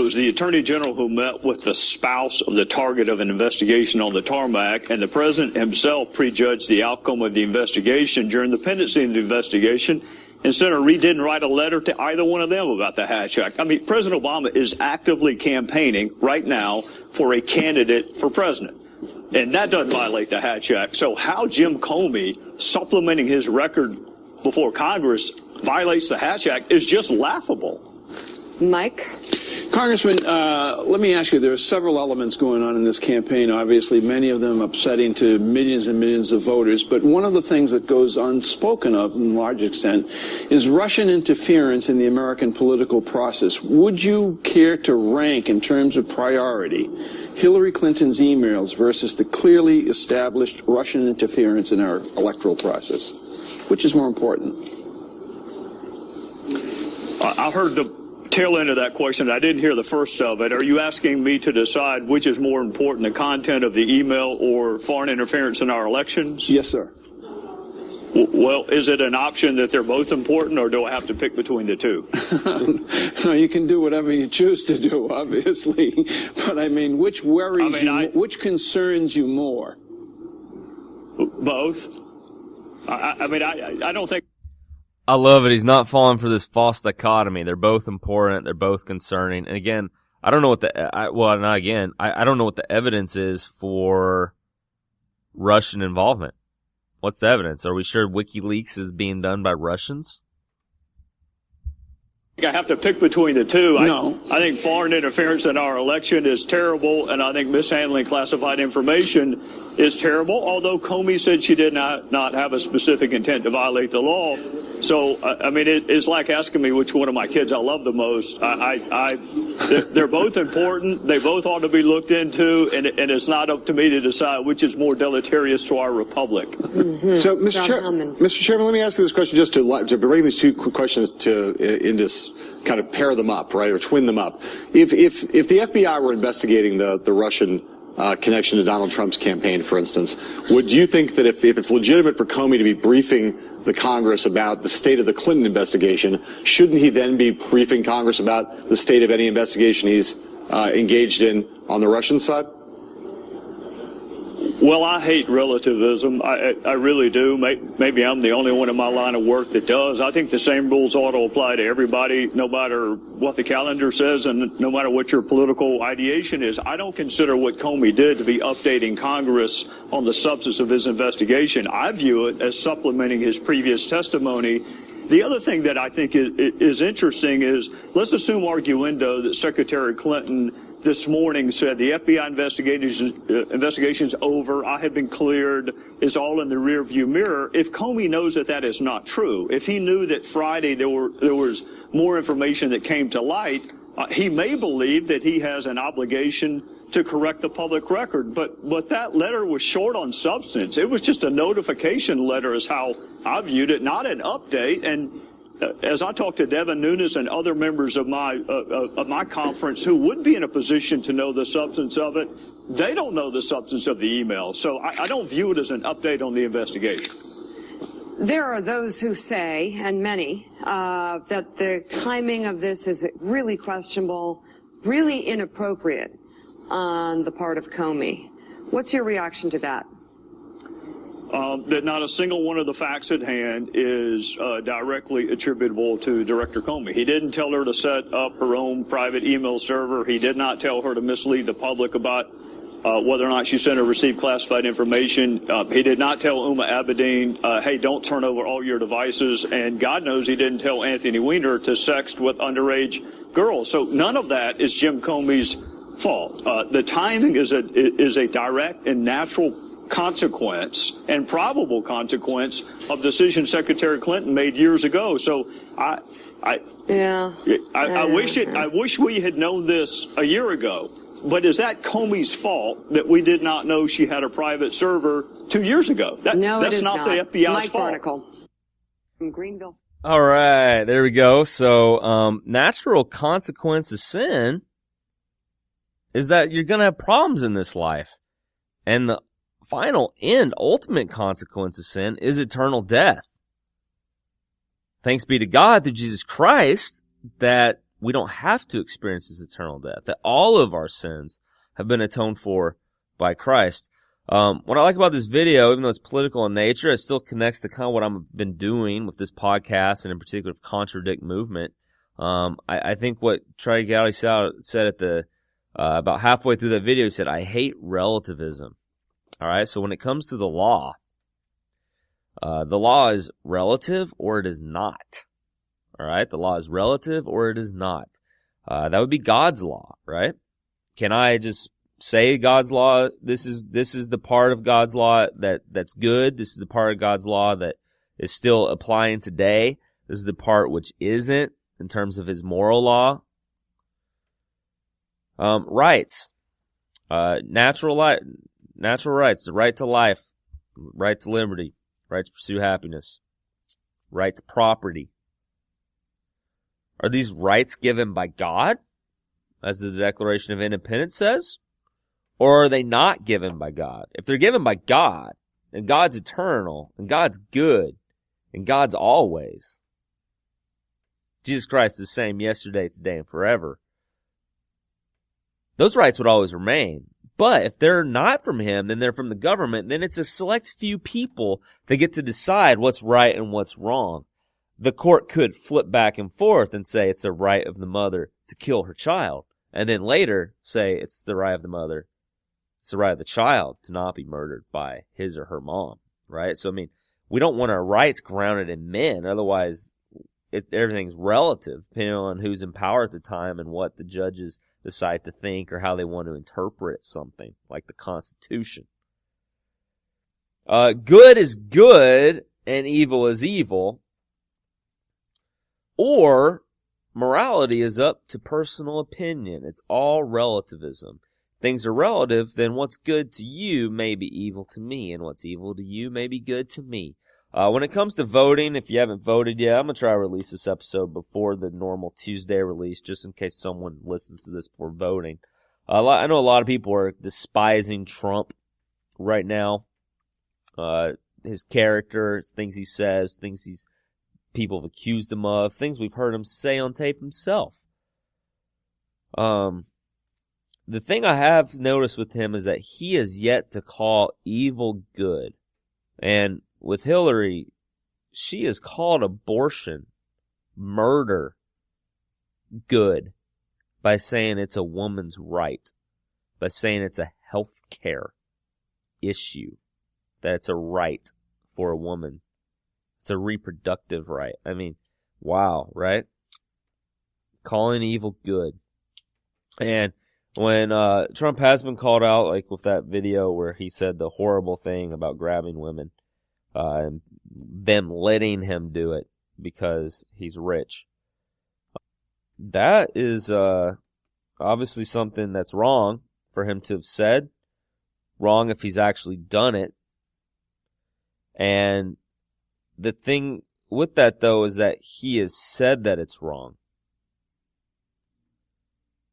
was the Attorney General who met with the spouse of the target of an investigation on the tarmac, and the president himself prejudged the outcome of the investigation during the pendency of the investigation. And Senator Reid didn't write a letter to either one of them about the Hatch Act. I mean, President Obama is actively campaigning right now for a candidate for president, and that doesn't violate the Hatch Act. So how Jim Comey supplementing his record before Congress violates the Hatch Act is just laughable. Mike? Congressman, let me ask you, there are several elements going on in this campaign, obviously, many of them upsetting to millions and millions of voters. But one of the things that goes unspoken of, in large extent, is Russian interference in the American political process. Would you care to rank, in terms of priority, Hillary Clinton's emails versus the clearly established Russian interference in our electoral process? Which is more important? I heard the tail end of that question. I didn't hear the first of it. Are you asking me to decide which is more important, the content of the email or foreign interference in our elections? Yes, sir. Well, is it an option that they're both important, or do I have to pick between the two? No, you can do whatever you choose to do, obviously. But I mean, which worries you, which concerns you more? Both. I don't think. I love it. He's not falling for this false dichotomy. They're both important. They're both concerning. And again, I don't know what I don't know what the evidence is for Russian involvement. What's the evidence? Are we sure WikiLeaks is being done by Russians? I have to pick between the two. No. I think foreign interference in our election is terrible, and I think mishandling classified information is terrible, although Comey said she did not have a specific intent to violate the law. So, I mean, it's like asking me which one of my kids I love the most. They're both important. They both ought to be looked into, and it's not up to me to decide which is more deleterious to our republic. Mm-hmm. So, Mr. Chairman, let me ask you this question just to bring these two questions in this kind of pair them up, right, or twin them up. If the FBI were investigating the Russian connection to Donald Trump's campaign, for instance, would you think that if it's legitimate for Comey to be briefing the Congress about the state of the Clinton investigation, shouldn't he then be briefing Congress about the state of any investigation he's engaged in on the Russian side? Well, I hate relativism. I really do. Maybe I'm the only one in my line of work that does. I think the same rules ought to apply to everybody, no matter what the calendar says and no matter what your political ideation is. I don't consider what Comey did to be updating Congress on the substance of his investigation. I view it as supplementing his previous testimony. The other thing that I think is interesting is, let's assume arguendo that Secretary Clinton this morning said the FBI investigation's over, I have been cleared, is all in the rearview mirror. If Comey knows that that is not true, if he knew that Friday there was more information that came to light, he may believe that he has an obligation to correct the public record. But that letter was short on substance. It was just a notification letter is how I viewed it, not an update. And as I talked to Devin Nunes and other members of my conference who would be in a position to know the substance of it, they don't know the substance of the email. So I don't view it as an update on the investigation. There are those who say, and many, that the timing of this is really questionable, really inappropriate on the part of Comey. What's your reaction to that? That not a single one of the facts at hand is directly attributable to Director Comey. He didn't tell her to set up her own private email server. He did not tell her to mislead the public about whether or not she sent or received classified information. He did not tell Uma Abedin, hey, don't turn over all your devices. And God knows he didn't tell Anthony Weiner to sext with underage girls. So none of that is Jim Comey's fault. The timing is a direct and natural consequence and probable consequence of decision Secretary Clinton made years ago. So I wish we had known this a year ago. But is that Comey's fault that we did not know she had a private server 2 years ago? That's not the FBI's fault. Article from Greenville. All right, there we go. So natural consequence of sin is that you're going to have problems in this life. And the final end, ultimate consequence of sin is eternal death. Thanks be to God through Jesus Christ that we don't have to experience this eternal death, that all of our sins have been atoned for by Christ. What I like about this video, even though it's political in nature, it still connects to kind of what I've been doing with this podcast and in particular with Contradict Movement. I think what Trey Gowdy said at the about halfway through that video, he said, I hate relativism. All right, so when it comes to the law is relative or it is not. All right, the law is relative or it is not. That would be God's law, right? Can I just say God's law? This is the part of God's law that's good. This is the part of God's law that is still applying today. This is the part which isn't in terms of His moral law. Rights, natural rights, the right to life, right to liberty, right to pursue happiness, right to property. Are these rights given by God, as the Declaration of Independence says? Or are they not given by God? If they're given by God, and God's eternal, and God's good, and God's always, Jesus Christ is the same yesterday, today, and forever, those rights would always remain. But if they're not from Him, then they're from the government, then it's a select few people that get to decide what's right and what's wrong. The court could flip back and forth and say it's the right of the mother to kill her child, and then later say it's the right of the mother, it's the right of the child to not be murdered by his or her mom, right? So, I mean, we don't want our rights grounded in men, otherwise everything's relative, depending on who's in power at the time and what the judges decide to think or how they want to interpret something, like the Constitution. good is good and evil is evil, or morality is up to personal opinion. It's all relativism. Things are relative, then what's good to you may be evil to me, and what's evil to you may be good to me. When it comes to voting, if you haven't voted yet, I'm going to try to release this episode before the normal Tuesday release, just in case someone listens to this before voting. I know a lot of people are despising Trump right now. His character, things he says, things people have accused him of, things we've heard him say on tape himself. The thing I have noticed with him is that he has yet to call evil good. And with Hillary, she has called abortion, murder, good by saying it's a woman's right, by saying it's a health care issue, that it's a right for a woman. It's a reproductive right. I mean, wow, right? Calling evil good. And when Trump has been called out, like with that video where he said the horrible thing about grabbing women, and them letting him do it because he's rich. That is obviously something that's wrong for him to have said. Wrong if he's actually done it. And the thing with that, though, is that he has said that it's wrong.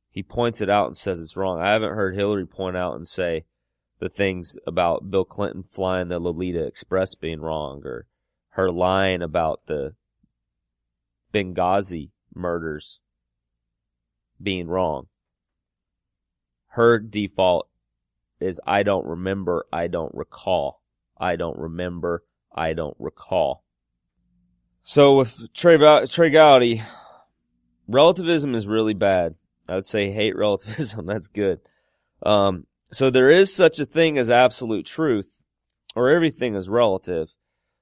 He points it out and says it's wrong. I haven't heard Hillary point out and say the things about Bill Clinton flying the Lolita Express being wrong, or her lying about the Benghazi murders being wrong. Her default is, I don't remember, I don't recall. I don't remember, I don't recall. So with Trey Gowdy, relativism is really bad. I would say hate relativism. That's good. So there is such a thing as absolute truth, or everything is relative.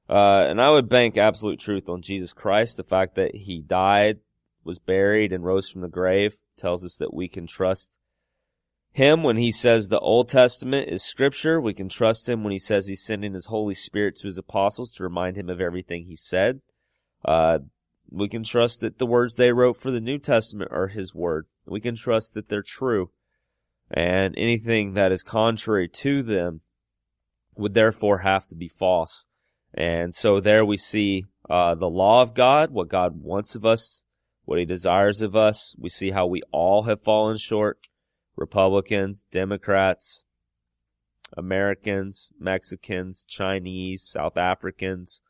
And I would bank absolute truth on Jesus Christ. The fact that he died, was buried, and rose from the grave tells us that we can trust him when he says the Old Testament is scripture. We can trust him when he says he's sending his Holy Spirit to his apostles to remind him of everything he said. We can trust that the words they wrote for the New Testament are his word. We can trust that they're true. And anything that is contrary to them would therefore have to be false. And so there we see the law of God, what God wants of us, what he desires of us. We see how we all have fallen short. Republicans, Democrats, Americans, Mexicans, Chinese, South Africans,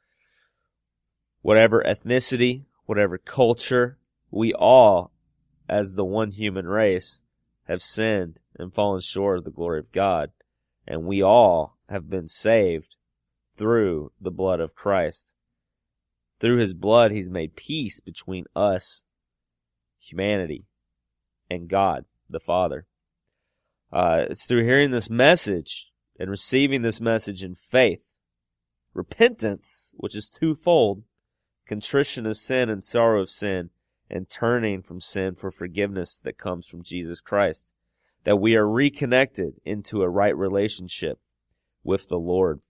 whatever ethnicity, whatever culture, we all, as the one human race, have sinned and fallen short of the glory of God. And we all have been saved through the blood of Christ. Through his blood, he's made peace between us, humanity, and God, the Father. It's through hearing this message and receiving this message in faith, repentance, which is twofold, contrition of sin and sorrow of sin, and turning from sin for forgiveness that comes from Jesus Christ, that we are reconnected into a right relationship with the Lord.